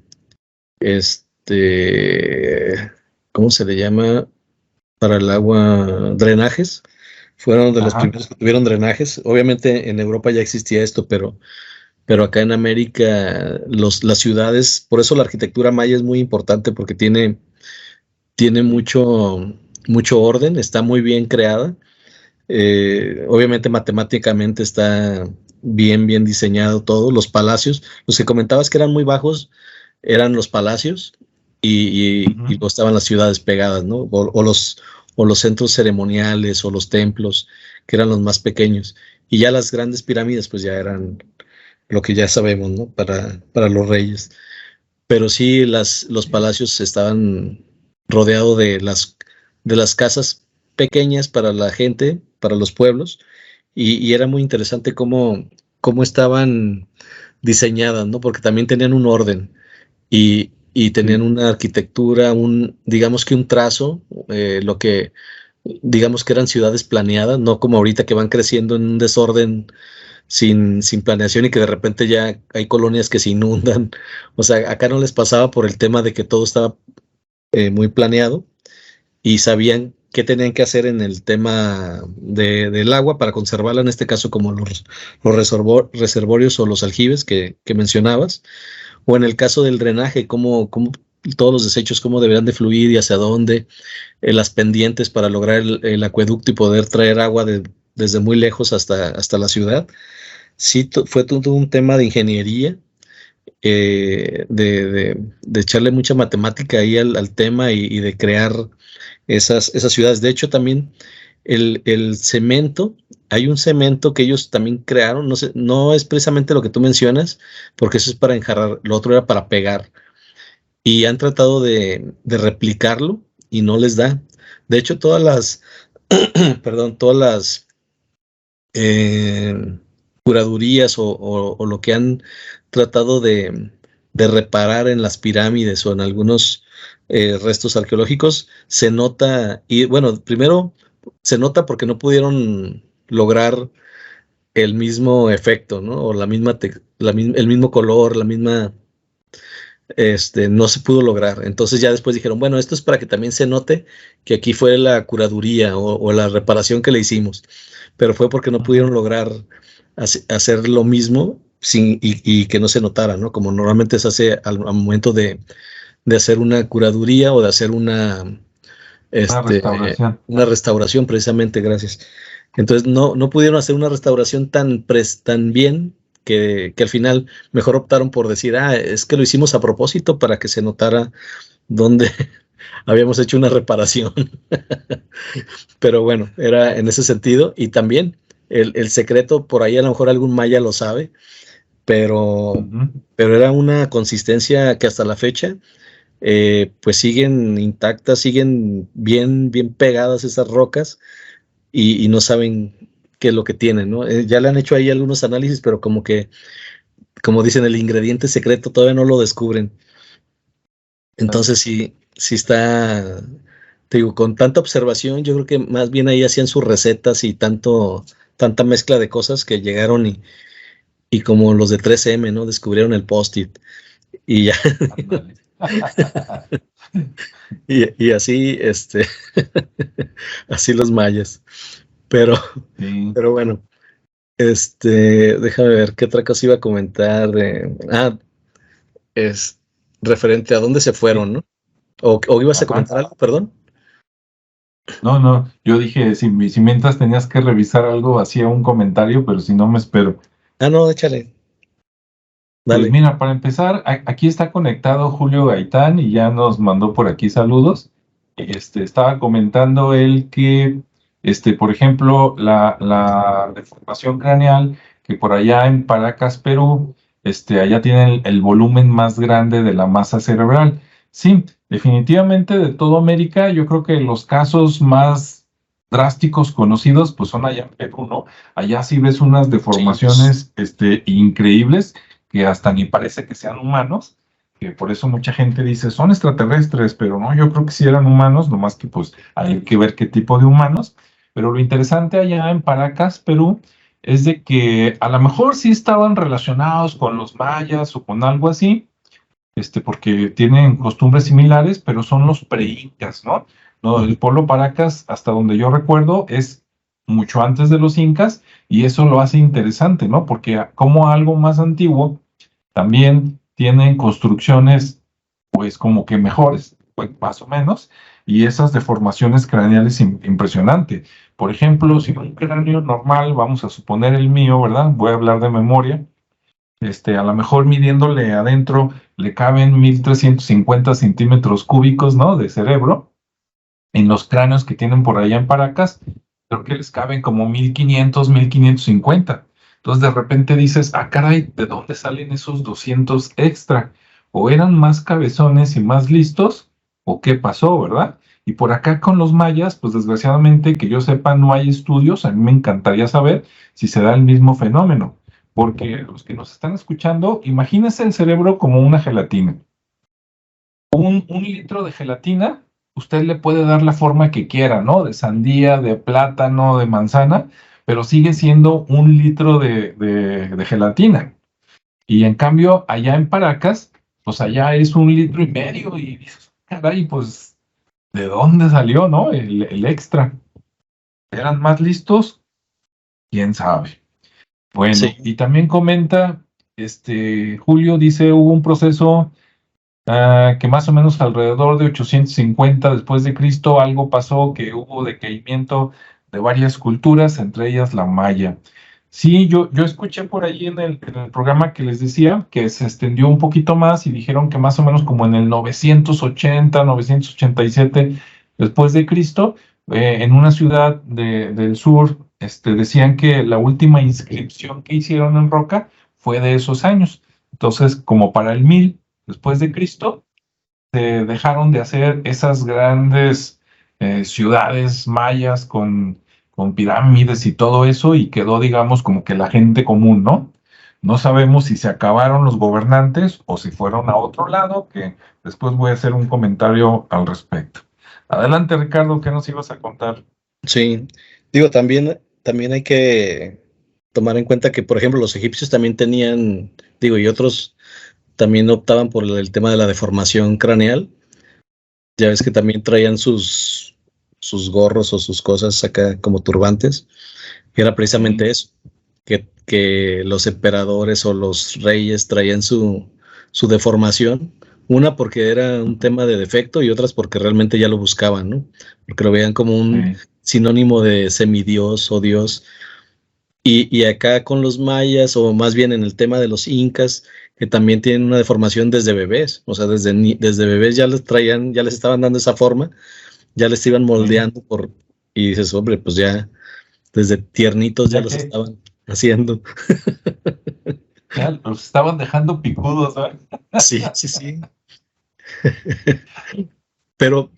¿cómo se le llama? Para el agua, drenajes. Fueron de los Ajá. primeros que tuvieron drenajes. Obviamente en Europa ya existía esto, pero acá en América las ciudades, por eso la arquitectura maya es muy importante porque tiene mucho orden, está muy bien creada. Obviamente matemáticamente está bien diseñado todo. Los palacios, los que comentabas que eran muy bajos, eran los palacios y Ujú. luego estaban las ciudades pegadas, ¿no? O los centros ceremoniales o los templos, que eran los más pequeños. Y ya las grandes pirámides, pues ya eran lo que ya sabemos, ¿no? Para los reyes. Pero sí, los palacios estaban rodeados de las casas pequeñas para la gente, para los pueblos, y era muy interesante cómo estaban diseñadas, ¿no? Porque también tenían un orden y tenían Sí. una arquitectura, digamos que un trazo, lo que digamos que eran ciudades planeadas, no como ahorita que van creciendo en un desorden sin planeación y que de repente ya hay colonias que se inundan. O sea, acá no les pasaba por el tema de que todo estaba muy planeado y sabían qué tenían que hacer en el tema del agua para conservarla, en este caso como los reservorios o los aljibes que mencionabas, o en el caso del drenaje, cómo todos los desechos, cómo deberían de fluir y hacia dónde, las pendientes para lograr el acueducto y poder traer agua desde muy lejos hasta la ciudad. Sí, fue todo un tema de ingeniería, de echarle mucha matemática ahí al tema y de crear esas ciudades. De hecho, también el cemento, hay un cemento que ellos también crearon, no sé, no es precisamente lo que tú mencionas, porque eso es para enjarrar, lo otro era para pegar. Y han tratado de replicarlo y no les da. De hecho, perdón, todas las eh, curadurías o lo que han tratado de reparar en las pirámides o en algunos restos arqueológicos, se nota, y bueno, primero se nota porque no pudieron lograr el mismo efecto, ¿no? O el mismo color, no se pudo lograr. Entonces ya después dijeron, bueno, esto es para que también se note que aquí fue la curaduría o la reparación que le hicimos, pero fue porque no Ujú. pudieron lograr hacer lo mismo y que no se notara, ¿no? Como normalmente se hace al momento de hacer una curaduría o de hacer una restauración. una restauración, precisamente, gracias. Entonces no pudieron hacer una restauración tan bien que al final mejor optaron por decir, es que lo hicimos a propósito para que se notara dónde habíamos hecho una reparación. Pero bueno, era en ese sentido. Y también el secreto, por ahí a lo mejor algún maya lo sabe, pero, Ujú. pero era una consistencia que hasta la fecha pues siguen intactas, siguen bien pegadas esas rocas y no saben qué es lo que tienen, ¿no? Ya le han hecho ahí algunos análisis, pero como dicen, el ingrediente secreto todavía no lo descubren. Entonces sí está, te digo, con tanta observación, yo creo que más bien ahí hacían sus recetas y tanta mezcla de cosas que llegaron y como los de 3M, ¿no? Descubrieron el post-it y ya, Ándale. y así, así los mayas. Pero, Sí. pero bueno, déjame ver qué otra cosa iba a comentar. Es referente a dónde se fueron, ¿no? O ibas a Ajá. comentar algo, perdón. No, no, yo dije, si mientras tenías que revisar algo, hacía un comentario, pero si no me espero. No, échale, Pues dale. mira, para empezar, aquí está conectado Julio Gaitán y ya nos mandó por aquí saludos. Estaba comentando él que, por ejemplo, la deformación craneal, que por allá en Paracas, Perú, allá tiene el volumen más grande de la masa cerebral. Sí, definitivamente de toda América, yo creo que los casos más drásticos conocidos, pues son allá en Perú, ¿no? Allá sí ves unas Sí, deformaciones, increíbles que hasta ni parece que sean humanos, que por eso mucha gente dice son extraterrestres, pero no, yo creo que sí eran humanos, nomás que pues hay que ver qué tipo de humanos. Pero lo interesante allá en Paracas, Perú, es de que a lo mejor sí estaban relacionados con los mayas o con algo así, porque tienen costumbres similares, pero son los pre-incas, ¿no? No, el pueblo Paracas, hasta donde yo recuerdo, es mucho antes de los incas y eso lo hace interesante, ¿no? Porque como algo más antiguo también tienen construcciones, pues como que mejores, pues más o menos, y esas deformaciones craneales impresionantes. Por ejemplo, si un cráneo normal, vamos a suponer el mío, ¿verdad? Voy a hablar de memoria. A lo mejor midiéndole adentro le caben 1350 centímetros cúbicos, ¿no? De cerebro. En los cráneos que tienen por allá en Paracas, creo que les caben como 1500, 1550. Entonces de repente dices, caray, ¿de dónde salen esos 200 extra? ¿O eran más cabezones y más listos? ¿O qué pasó, verdad? Y por acá con los mayas, pues desgraciadamente que yo sepa no hay estudios, a mí me encantaría saber si se da el mismo fenómeno, porque los que nos están escuchando, imagínense el cerebro como una gelatina. Un litro de gelatina, usted le puede dar la forma que quiera, ¿no? De sandía, de plátano, de manzana, pero sigue siendo un litro de gelatina. Y en cambio, allá en Paracas, pues allá es 1,5 litros y dices, caray, pues, ¿de dónde salió, no? El extra. ¿Eran más listos? ¿Quién sabe? Bueno, sí, y también comenta, Julio dice, hubo un proceso que más o menos alrededor de 850 después de Cristo algo pasó, que hubo decaimiento de varias culturas, entre ellas la maya. Sí, yo escuché por ahí en el programa que les decía que se extendió un poquito más y dijeron que más o menos como en el 980, 987 después de Cristo, en una ciudad del sur, decían que la última inscripción que hicieron en roca fue de esos años. Entonces, como para el 1000 después de Cristo, se dejaron de hacer esas grandes ciudades mayas con pirámides y todo eso y quedó, digamos, como que la gente común, ¿no? No sabemos si se acabaron los gobernantes o si fueron a otro lado, que después voy a hacer un comentario al respecto. Adelante, Ricardo, ¿qué nos ibas a contar? sí. Digo, también hay que tomar en cuenta que, por ejemplo, los egipcios también tenían, digo, y otros también optaban por el tema de la deformación craneal. Ya ves que también traían sus gorros o sus cosas acá como turbantes, que era Sí, precisamente eso. que los emperadores o los reyes traían su deformación. Una porque era un tema de defecto y otras porque realmente ya lo buscaban, ¿no? Porque lo veían como un sinónimo de semidios o dios. Y acá con los mayas, o más bien en el tema de los incas, que también tienen una deformación desde bebés, o sea, desde bebés ya les traían, ya les estaban dando esa forma, ya les iban moldeando y dices, hombre, pues ya desde tiernitos ya los estaban haciendo. Ya los estaban dejando picudos, ¿sabes? Sí. Pero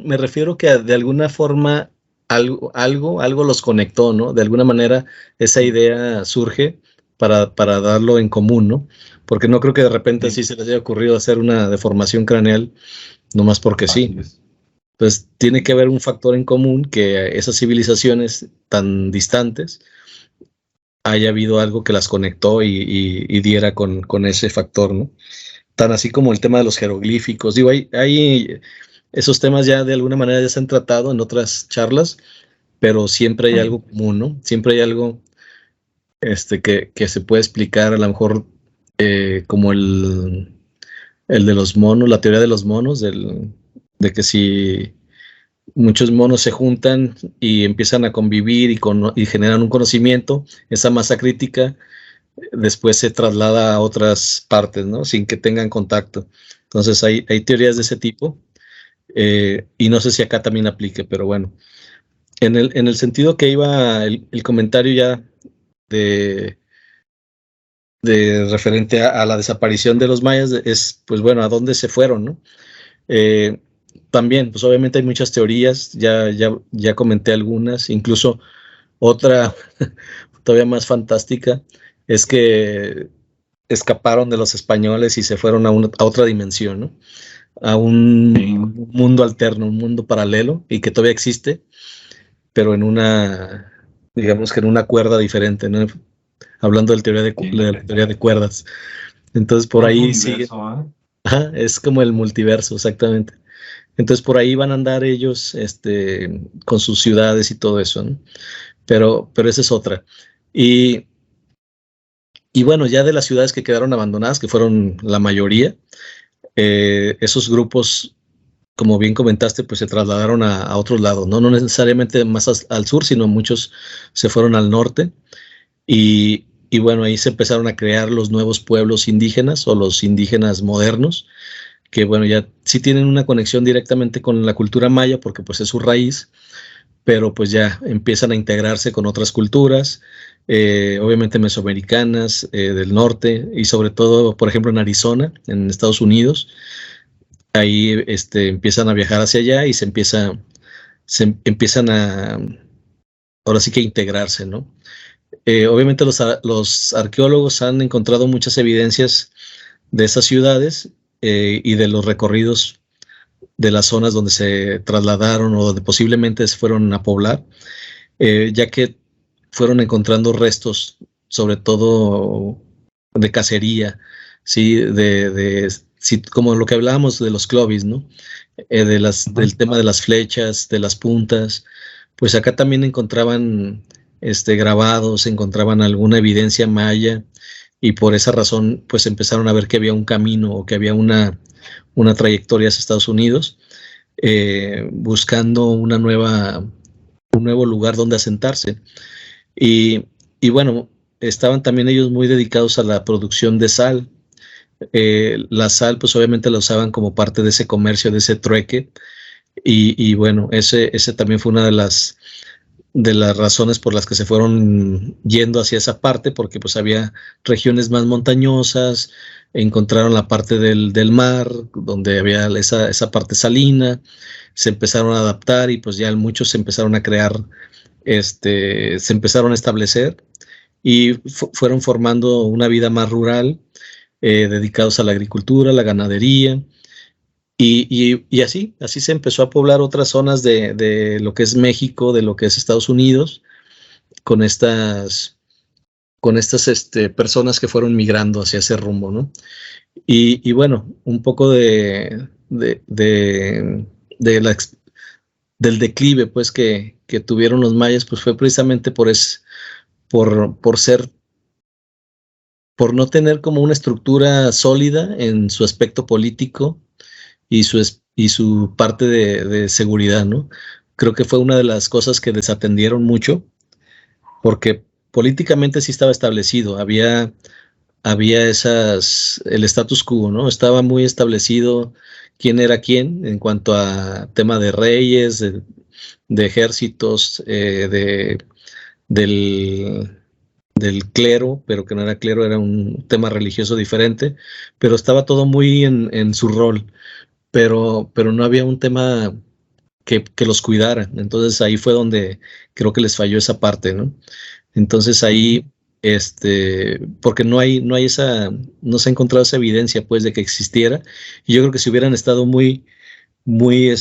me refiero que de alguna forma algo los conectó, ¿no? De alguna manera esa idea surge para darlo en común, ¿no? Porque no creo que de repente así se les haya ocurrido hacer una deformación craneal, nomás porque sí. Entonces tiene que haber un factor en común que esas civilizaciones tan distantes haya habido algo que las conectó y diera con ese factor, ¿no? Tan así como el tema de los jeroglíficos. Digo, hay esos temas ya de alguna manera ya se han tratado en otras charlas, pero siempre hay algo común, ¿no? Siempre hay algo que se puede explicar, a lo mejor como el de los monos, la teoría de los monos, de que si muchos monos se juntan y empiezan a convivir y generan un conocimiento, esa masa crítica después se traslada a otras partes, ¿no? Sin que tengan contacto. Entonces hay teorías de ese tipo, y no sé si acá también aplique, pero bueno. En el sentido que iba el comentario ya de referente a la desaparición de los mayas, es, pues bueno, ¿a dónde se fueron, no? También, pues obviamente hay muchas teorías, ya comenté algunas, incluso otra todavía más fantástica es que escaparon de los españoles y se fueron a otra dimensión, ¿no? A un mundo alterno, un mundo paralelo y que todavía existe, pero digamos que en una cuerda diferente, ¿no? Hablando de la teoría de cuerdas. Entonces por ahí sigue. Ajá, es como el multiverso, exactamente. Entonces por ahí van a andar ellos con sus ciudades y todo eso, ¿no? Pero esa es otra. Y bueno, ya de las ciudades que quedaron abandonadas, que fueron la mayoría, esos grupos, como bien comentaste, pues se trasladaron a otros lados, ¿no? No necesariamente más al sur, sino muchos se fueron al norte. Y bueno, ahí se empezaron a crear los nuevos pueblos indígenas o los indígenas modernos, que bueno, ya sí tienen una conexión directamente con la cultura maya porque pues es su raíz, pero pues ya empiezan a integrarse con otras culturas, obviamente mesoamericanas, del norte y sobre todo, por ejemplo, en Arizona, en Estados Unidos. Ahí empiezan a viajar hacia allá y se empiezan a, ahora sí que integrarse, ¿no? Obviamente los arqueólogos han encontrado muchas evidencias de esas ciudades y de los recorridos de las zonas donde se trasladaron o donde posiblemente se fueron a poblar, ya que fueron encontrando restos, sobre todo de cacería, ¿sí? Sí, como lo que hablábamos de los clovis, ¿no? Del tema de las flechas, de las puntas, pues acá también encontraban grabados, encontraban alguna evidencia maya y por esa razón pues empezaron a ver que había un camino o que había una trayectoria hacia Estados Unidos, buscando un nuevo lugar donde asentarse. Y bueno, estaban también ellos muy dedicados a la producción de sal. La sal pues obviamente la usaban como parte de ese comercio, de ese trueque. Y bueno, ese también fue una de las razones por las que se fueron yendo hacia esa parte, porque pues había regiones más montañosas, encontraron la parte del mar, donde había esa parte salina, se empezaron a adaptar y pues ya muchos se empezaron a crear, se empezaron a establecer y fueron formando una vida más rural, dedicados a la agricultura, la ganadería. Y así se empezó a poblar otras zonas de lo que es México, de lo que es Estados Unidos, con estas personas que fueron migrando hacia ese rumbo, ¿no? Y bueno, un poco del declive pues que tuvieron los mayas, pues fue precisamente por por no tener como una estructura sólida en su aspecto político y su parte de seguridad, ¿no? Creo que fue una de las cosas que desatendieron mucho, porque políticamente sí estaba establecido, había el status quo, ¿no? Estaba muy establecido quién era quién en cuanto a tema de reyes, de ejércitos, del clero, pero que no era clero, era un tema religioso diferente, pero estaba todo muy en su rol, pero no había un tema que los cuidara. Entonces ahí fue donde creo que les falló esa parte, ¿no? Entonces ahí, porque no se ha encontrado esa evidencia, pues, de que existiera. Y yo creo que si hubieran estado muy, muy,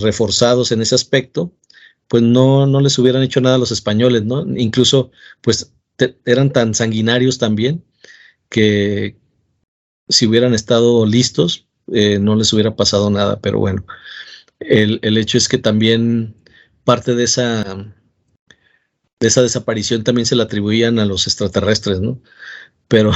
reforzados en ese aspecto, pues no les hubieran hecho nada a los españoles, ¿no? Incluso, pues, eran tan sanguinarios también que si hubieran estado listos, no les hubiera pasado nada. Pero bueno, el hecho es que también parte de esa desaparición también se la atribuían a los extraterrestres, ¿no? Pero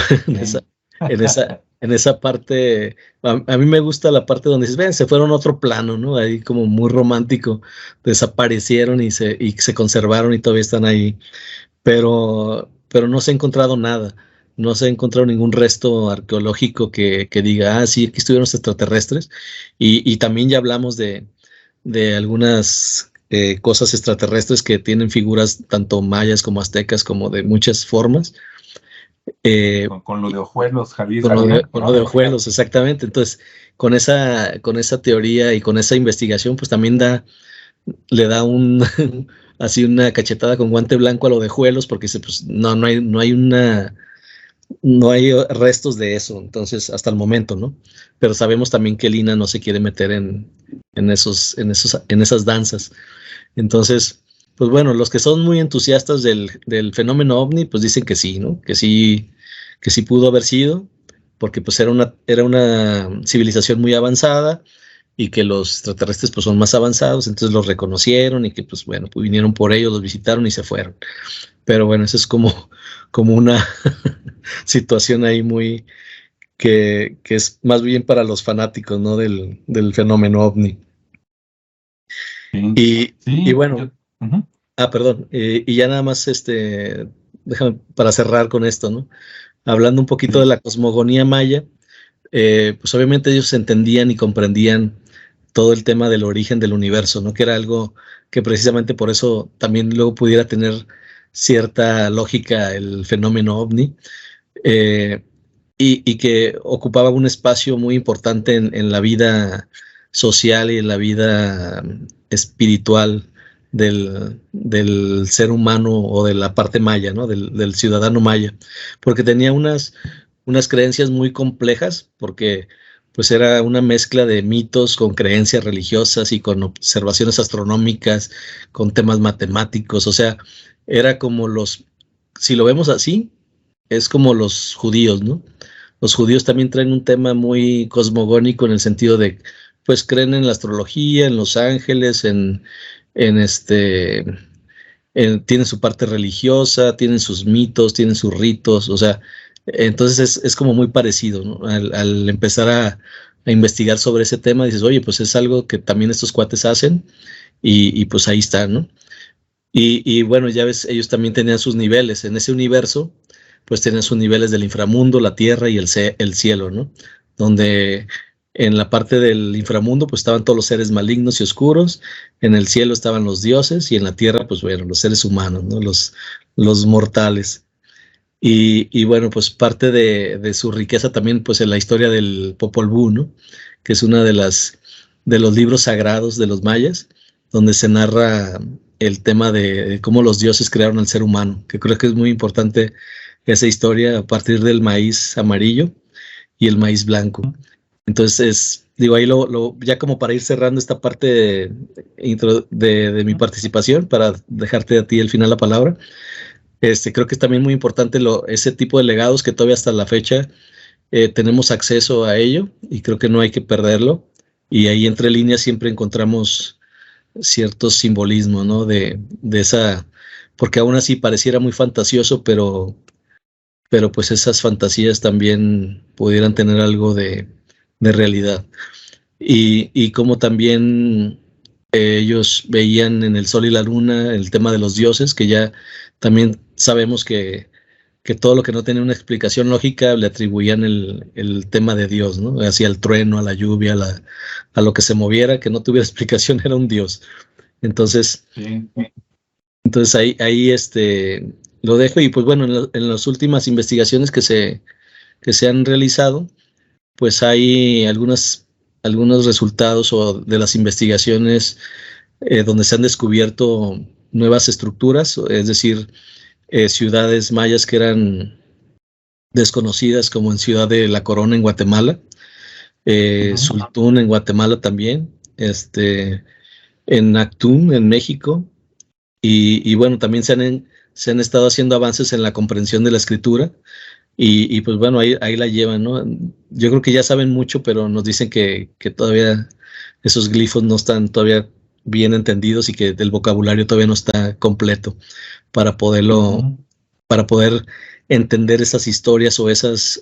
en esa parte, a mí me gusta la parte donde dices, ven, se fueron a otro plano, ¿no? Ahí como muy romántico, desaparecieron y se conservaron y todavía están ahí, pero no se ha encontrado nada, no se ha encontrado ningún resto arqueológico que diga, sí, aquí estuvieron los extraterrestres, y también ya hablamos de algunas cosas extraterrestres que tienen figuras tanto mayas como aztecas como de muchas formas. Con lo de Ojuelos, Jalisco. Con lo de Ojuelos, exactamente. Entonces, con esa teoría y con esa investigación, pues también le da así una cachetada con guante blanco a lo de Ojuelos, porque dice, pues no hay restos de eso, entonces, hasta el momento, ¿no? Pero sabemos también que Lina no se quiere meter en esas danzas. Entonces, pues bueno, los que son muy entusiastas del fenómeno ovni, pues dicen que sí, ¿no? Que sí pudo haber sido, porque pues era una civilización muy avanzada y que los extraterrestres pues son más avanzados, entonces los reconocieron y que pues bueno, pues vinieron por ellos, los visitaron y se fueron. Pero bueno, eso es como una situación ahí muy que es más bien para los fanáticos, ¿no? Del fenómeno ovni. Sí. Y bueno, perdón, y ya nada más, déjame para cerrar con esto, ¿no? Hablando un poquito de la cosmogonía maya, pues obviamente ellos entendían y comprendían todo el tema del origen del universo, ¿no? Que era algo que precisamente por eso también luego pudiera tener cierta lógica el fenómeno ovni, y que ocupaba un espacio muy importante en la vida social y en la vida espiritual del ser humano o de la parte maya, ¿no? Del ciudadano maya, porque tenía unas creencias muy complejas, porque pues era una mezcla de mitos con creencias religiosas y con observaciones astronómicas, con temas matemáticos, o sea, era como si lo vemos así, es como los judíos, ¿no? Los judíos también traen un tema muy cosmogónico en el sentido de, pues creen en la astrología, en los ángeles, tienen su parte religiosa, tienen sus mitos, tienen sus ritos, o sea, entonces es como muy parecido, ¿no? Al empezar a investigar sobre ese tema, dices, oye, pues es algo que también estos cuates hacen, y pues ahí está, ¿no? Y bueno, ya ves, ellos también tenían sus niveles. En ese universo, pues tenían sus niveles del inframundo, la tierra y el cielo, ¿no? Donde en la parte del inframundo, pues estaban todos los seres malignos y oscuros, en el cielo estaban los dioses y en la tierra, pues bueno, los seres humanos, ¿no? Los mortales. Y bueno, pues parte de su riqueza también, pues en la historia del Popol Vuh, ¿no? Que es una de los libros sagrados de los mayas, donde se narra el tema de cómo los dioses crearon al ser humano, que creo que es muy importante esa historia a partir del maíz amarillo y el maíz blanco. Entonces, digo, ahí ya como para ir cerrando esta parte de mi participación, para dejarte a ti al final la palabra, creo que es también muy importante ese tipo de legados que todavía hasta la fecha tenemos acceso a ello, y creo que no hay que perderlo, y ahí entre líneas siempre encontramos cierto simbolismo, ¿no? de esa porque aún así pareciera muy fantasioso, pero pues esas fantasías también pudieran tener algo de realidad. Y como también ellos veían en el sol y la luna el tema de los dioses, que ya también sabemos que todo lo que no tenía una explicación lógica le atribuían el tema de Dios, ¿no? Hacia el trueno, a la lluvia, a lo que se moviera, que no tuviera explicación, era un Dios. Entonces, Sí. entonces ahí lo dejo y pues bueno, en las últimas investigaciones que se han realizado, pues hay algunos resultados o de las investigaciones donde se han descubierto nuevas estructuras, es decir, ciudades mayas que eran desconocidas, como en Ciudad de la Corona en Guatemala, Sultún en Guatemala también, en Actún en México, y bueno, también se han estado haciendo avances en la comprensión de la escritura, y pues bueno, ahí la llevan, ¿no? Yo creo que ya saben mucho, pero nos dicen que todavía esos glifos no están todavía bien entendidos y que el vocabulario todavía no está completo para poderlo, para poder entender esas historias o esos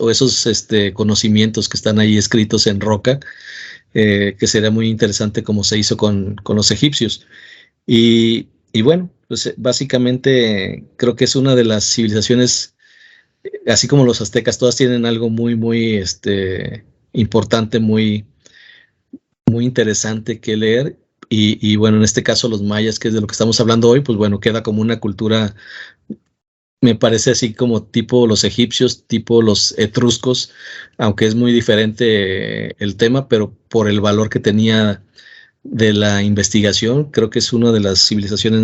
conocimientos que están ahí escritos en roca, que sería muy interesante como se hizo con los egipcios. Y bueno, pues básicamente creo que es una de las civilizaciones, así como los aztecas, todas tienen algo muy, muy importante, muy, muy interesante que leer. Y bueno, en este caso los mayas, que es de lo que estamos hablando hoy, pues bueno, queda como una cultura, me parece así como tipo los egipcios, tipo los etruscos, aunque es muy diferente el tema, pero por el valor que tenía de la investigación, creo que es una de las civilizaciones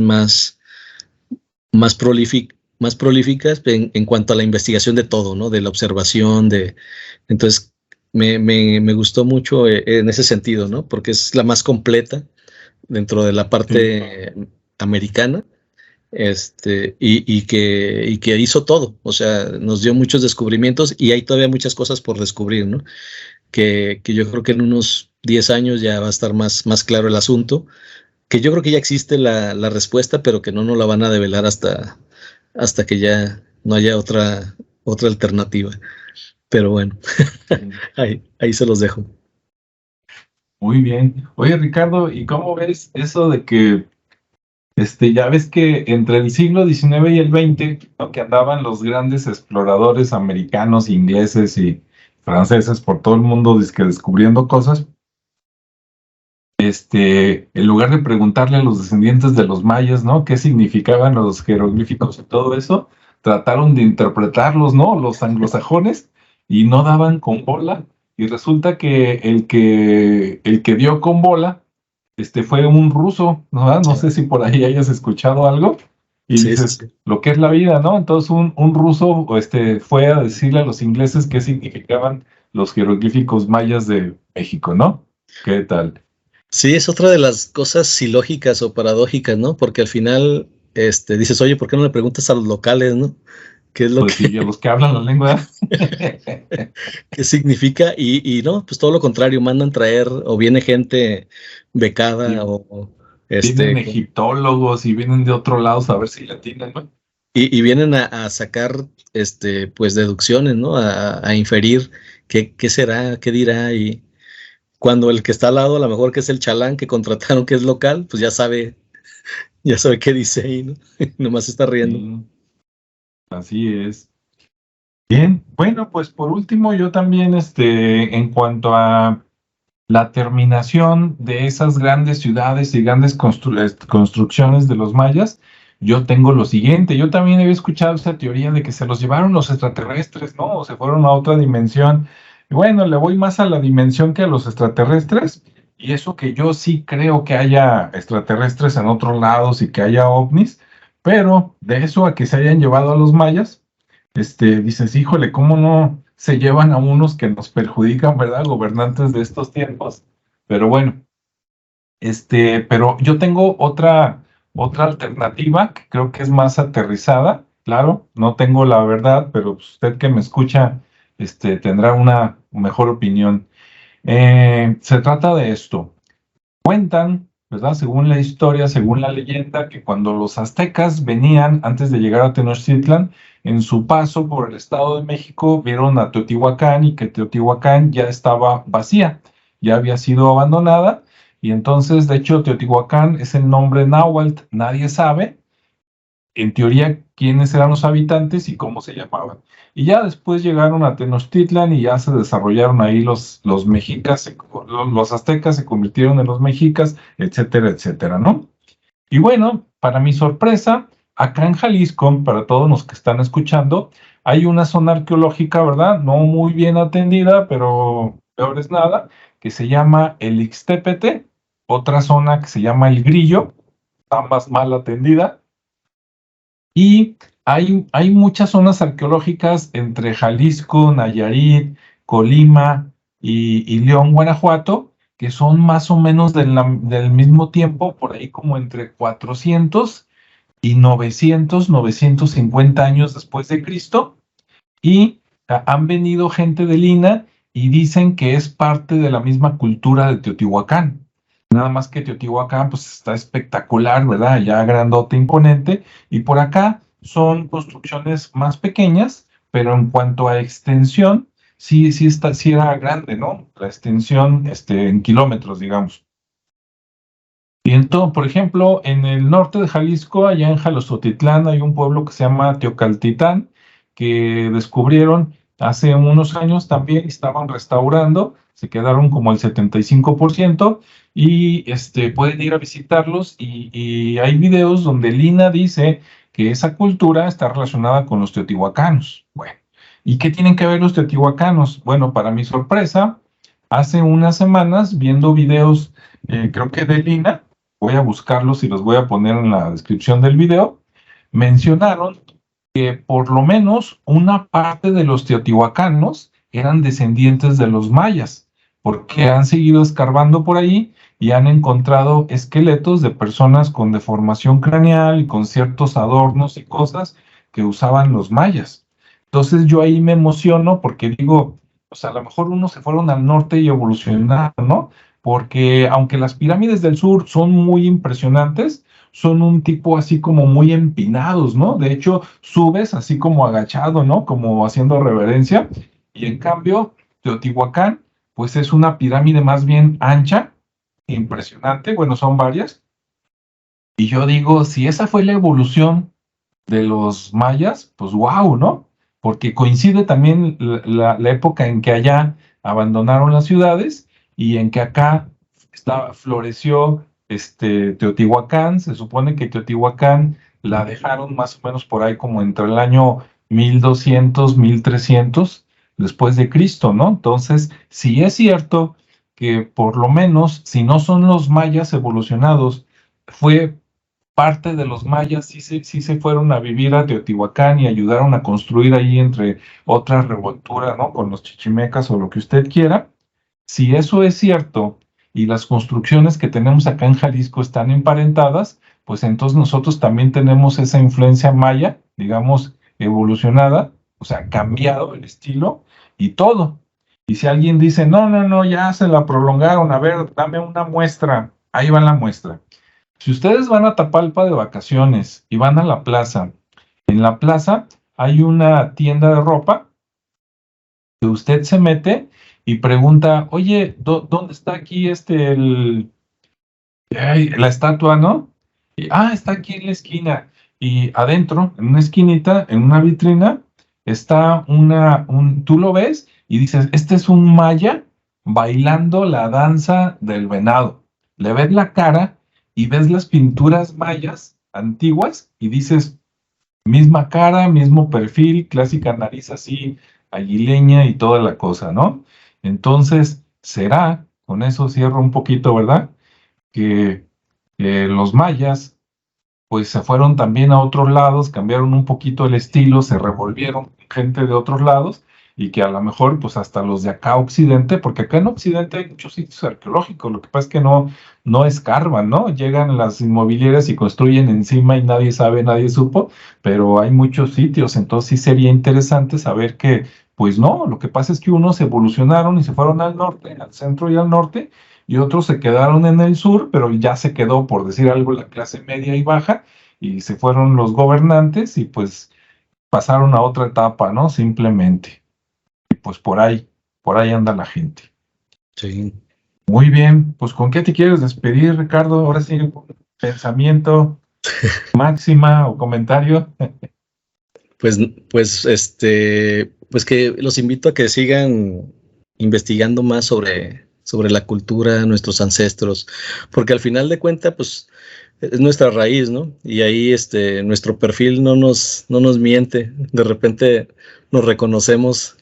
más prolíficas en cuanto a la investigación de todo, ¿no? De la observación, entonces me gustó mucho en ese sentido, ¿no? Porque es la más completa dentro de la parte americana, y que hizo todo, o sea, nos dio muchos descubrimientos y hay todavía muchas cosas por descubrir, ¿no? Que yo creo que en unos 10 años ya va a estar más claro el asunto, que yo creo que ya existe la respuesta, pero que no nos la van a develar hasta que ya no haya otra alternativa. Pero bueno, ahí se los dejo. Muy bien. Oye, Ricardo, ¿y cómo ves eso de que ya ves que entre el siglo XIX y el XX, ¿no? Que andaban los grandes exploradores americanos, ingleses y franceses por todo el mundo dizque descubriendo cosas? En lugar de preguntarle a los descendientes de los mayas, ¿no? ¿Qué significaban los jeroglíficos y todo eso? Trataron de interpretarlos, ¿no? Los anglosajones, y no daban con bola. Y resulta que el que dio con bola, fue un ruso, ¿no? No sé si por ahí hayas escuchado algo. Y Sí, dices, sí. lo que es la vida, ¿no? Entonces un ruso fue a decirle a los ingleses qué significaban los jeroglíficos mayas de México, ¿no? ¿Qué tal? Sí, es otra de las cosas ilógicas o paradójicas, ¿no? Porque al final, dices, oye, ¿por qué no le preguntas a los locales, ¿no? ¿Qué es lo Pues sí, a los que hablan la lengua. qué significa? Y no, pues todo lo contrario, mandan traer o viene gente becada Y o vienen este, egiptólogos y vienen de otro lado a ver si le atienden, ¿no? y vienen a sacar pues deducciones, ¿no? A inferir qué será, qué dirá, y cuando el que está al lado, a lo mejor que es el chalán que contrataron, que es local, pues ya sabe qué dice ahí, ¿no? Nomás se está riendo. Sí, así es. Bien, bueno, pues por último, yo también, en cuanto a la terminación de esas grandes ciudades y grandes construcciones de los mayas, yo tengo lo siguiente. Yo también había escuchado esa teoría de que se los llevaron los extraterrestres, ¿no? O se fueron a otra dimensión. Y bueno, le voy más a la dimensión que a los extraterrestres. Y eso que yo sí creo que haya extraterrestres en otros lados y que haya ovnis, pero de eso a que se hayan llevado a los mayas, dices, híjole, ¿cómo no se llevan a unos que nos perjudican, ¿verdad? Gobernantes de estos tiempos. Pero bueno, pero yo tengo otra alternativa que creo que es más aterrizada. Claro, no tengo la verdad, pero usted que me escucha, tendrá una mejor opinión. Se trata de esto. Cuentan ¿verdad? Según la historia, según la leyenda, que cuando los aztecas venían, antes de llegar a Tenochtitlan, en su paso por el Estado de México, vieron a Teotihuacán y que Teotihuacán ya estaba vacía, ya había sido abandonada, y entonces, de hecho, Teotihuacán es el nombre náhuatl, nadie sabe, en teoría, quiénes eran los habitantes y cómo se llamaban. Y ya después llegaron a Tenochtitlan y ya se desarrollaron ahí los mexicas, los aztecas se convirtieron en los mexicas, etcétera, etcétera, ¿no? Y bueno, para mi sorpresa, acá en Jalisco, para todos los que están escuchando, hay una zona arqueológica, ¿verdad? No muy bien atendida, pero peor es nada, que se llama el Ixtépete, otra zona que se llama el Grillo, está más mal atendida. Y hay muchas zonas arqueológicas entre Jalisco, Nayarit, Colima y León, Guanajuato, que son más o menos del mismo tiempo, por ahí como entre 400 y 950 años después de Cristo. Y han venido gente de Lina y dicen que es parte de la misma cultura de Teotihuacán. Nada más que Teotihuacán pues está espectacular, ¿verdad? Ya grandote, imponente. Y por acá son construcciones más pequeñas, pero en cuanto a extensión, sí era grande, ¿no? La extensión en kilómetros, digamos. Y entonces, por ejemplo, en el norte de Jalisco, allá en Jalostotitlán, hay un pueblo que se llama Teocaltitán, que descubrieron hace unos años también, estaban restaurando, se quedaron como el 75%, y pueden ir a visitarlos, y hay videos donde Lina dice que esa cultura está relacionada con los teotihuacanos. Bueno, ¿y qué tienen que ver los teotihuacanos? Bueno, para mi sorpresa, hace unas semanas, viendo videos, creo que de Lina, voy a buscarlos y los voy a poner en la descripción del video, mencionaron que por lo menos una parte de los teotihuacanos eran descendientes de los mayas, porque han seguido escarbando por ahí y han encontrado esqueletos de personas con deformación craneal y con ciertos adornos y cosas que usaban los mayas. Entonces yo ahí me emociono porque digo, pues a lo mejor unos se fueron al norte y evolucionaron, ¿no? Porque aunque las pirámides del sur son muy impresionantes, son un tipo así como muy empinados, ¿no? De hecho, subes así como agachado, ¿no? Como haciendo reverencia. Y en cambio, Teotihuacán, pues es una pirámide más bien ancha, impresionante, bueno, son varias. Y yo digo, si esa fue la evolución de los mayas, pues wow, ¿no? Porque coincide también la época en que allá abandonaron las ciudades y en que acá floreció Teotihuacán. Se supone que Teotihuacán la dejaron más o menos por ahí como entre el año 1200, 1300 después de Cristo, ¿no? Entonces, si es cierto que por lo menos, si no son los mayas evolucionados, fue parte de los mayas sí se fueron a vivir a Teotihuacán y ayudaron a construir ahí entre otras revolturas, ¿no? Con los chichimecas o lo que usted quiera. Si eso es cierto y las construcciones que tenemos acá en Jalisco están emparentadas, pues entonces nosotros también tenemos esa influencia maya, digamos, evolucionada, o sea, cambiado el estilo y todo. Y si alguien dice, no, no, no, ya se la prolongaron, a ver, dame una muestra, ahí va la muestra. Si ustedes van a Tapalpa de vacaciones y van a la plaza, en la plaza hay una tienda de ropa que usted se mete y pregunta, oye, ¿dónde está aquí la estatua, no? Está aquí en la esquina. Y adentro, en una esquinita, en una vitrina, está tú lo ves y dices, este es un maya bailando la danza del venado. Le ves la cara y ves las pinturas mayas antiguas y dices, misma cara, mismo perfil, clásica nariz así, aguileña y toda la cosa, ¿no? Entonces, será, con eso cierro un poquito, ¿verdad? Que los mayas pues se fueron también a otros lados, cambiaron un poquito el estilo, se revolvieron gente de otros lados y que a lo mejor pues hasta los de acá Occidente, porque acá en Occidente hay muchos sitios arqueológicos, lo que pasa es que no escarban, ¿no? Llegan las inmobiliarias y construyen encima y nadie sabe, nadie supo, pero hay muchos sitios, entonces sí sería interesante saber que pues no, lo que pasa es que unos evolucionaron y se fueron al norte, al centro y al norte, y otros se quedaron en el sur, pero ya se quedó, por decir algo, la clase media y baja, y se fueron los gobernantes y pues pasaron a otra etapa, ¿no? Simplemente. Y pues por ahí anda la gente. Sí. Muy bien, pues ¿con qué te quieres despedir, Ricardo? Ahora sí, pensamiento, máxima o comentario. Pues que los invito a que sigan investigando más sobre la cultura, nuestros ancestros, porque al final de cuentas, pues es nuestra raíz, ¿no? Y ahí nuestro perfil no nos miente. De repente nos reconocemos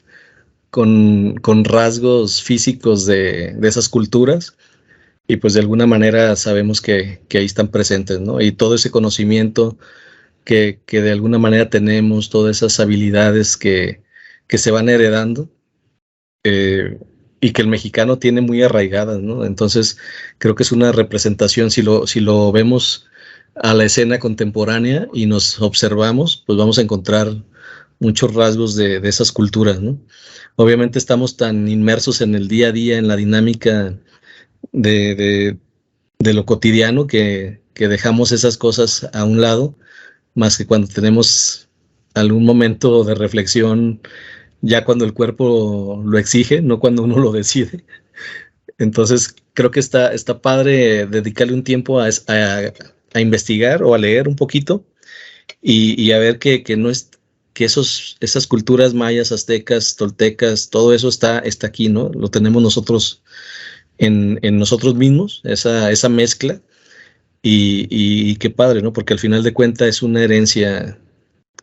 con rasgos físicos de esas culturas y pues de alguna manera sabemos que ahí están presentes, ¿no? Y todo ese conocimiento que de alguna manera tenemos, todas esas habilidades que se van heredando eh, y que el mexicano tiene muy arraigadas, ¿no? Entonces creo que es una representación, si lo vemos a la escena contemporánea y nos observamos, pues vamos a encontrar muchos rasgos de esas culturas, ¿no? Obviamente estamos tan inmersos en el día a día, en la dinámica de, de, de lo cotidiano que dejamos esas cosas a un lado, más que cuando tenemos algún momento de reflexión, ya cuando el cuerpo lo exige, no cuando uno lo decide. Entonces, creo que está padre dedicarle un tiempo a investigar o a leer un poquito y a ver que no es que esas culturas mayas, aztecas, toltecas, todo eso está aquí, ¿no? Lo tenemos nosotros en nosotros mismos, esa mezcla, y qué padre, ¿no? Porque al final de cuentas es una herencia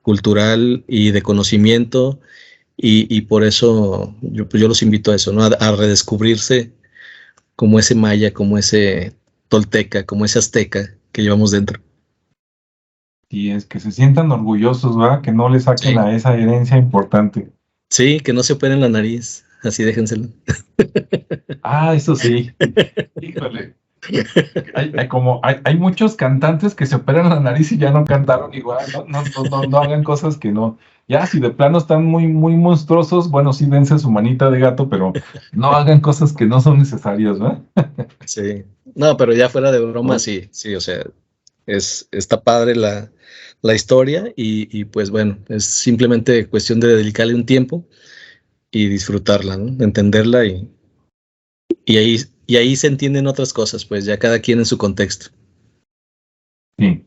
cultural y de conocimiento, y por eso pues yo los invito a eso, ¿no? A redescubrirse como ese maya, como ese tolteca, como ese azteca que llevamos dentro. Y es que se sientan orgullosos, ¿verdad? Que no le saquen Sí, a esa herencia importante. sí, que no se operen la nariz, así déjenselo. Ah, eso sí. Híjole. Hay muchos cantantes que se operan la nariz y ya no cantaron igual, ¿no? No hagan cosas que no. Ya, si de plano están muy, muy monstruosos, bueno, sí dense su manita de gato, pero no hagan cosas que no son necesarias, ¿verdad? Sí, no, pero ya fuera de broma, Oh, sí, sí, o sea, está padre la historia y pues bueno, es simplemente cuestión de dedicarle un tiempo y disfrutarla, ¿no? Entenderla y ahí, y ahí se entienden otras cosas, pues ya cada quien en su contexto. sí,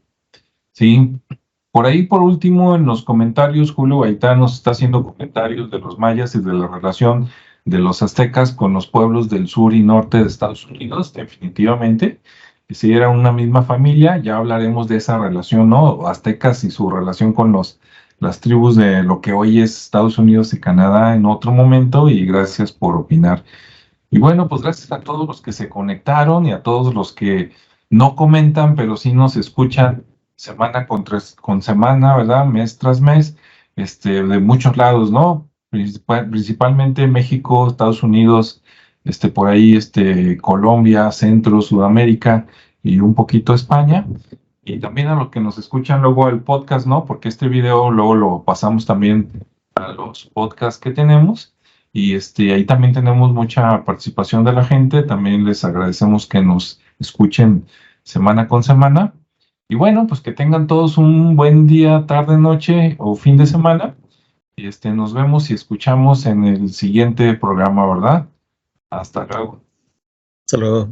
sí. Por ahí, por último, en los comentarios, Julio Gaitán nos está haciendo comentarios de los mayas y de la relación de los aztecas con los pueblos del sur y norte de Estados Unidos, definitivamente. Que si era una misma familia, ya hablaremos de esa relación, ¿no? Aztecas y su relación con las tribus de lo que hoy es Estados Unidos y Canadá en otro momento, y gracias por opinar. Y bueno, pues gracias a todos los que se conectaron y a todos los que no comentan, pero sí nos escuchan semana con semana, ¿verdad? Mes tras mes, de muchos lados, ¿no? Principalmente México, Estados Unidos, por ahí, Colombia, Centro, Sudamérica y un poquito España. Y también a los que nos escuchan luego el podcast, ¿no? Porque este video luego lo pasamos también a los podcasts que tenemos. Y ahí también tenemos mucha participación de la gente. También les agradecemos que nos escuchen semana con semana. Y bueno, pues que tengan todos un buen día, tarde, noche o fin de semana. Y nos vemos y escuchamos en el siguiente programa, ¿verdad? Hasta luego. Hasta luego.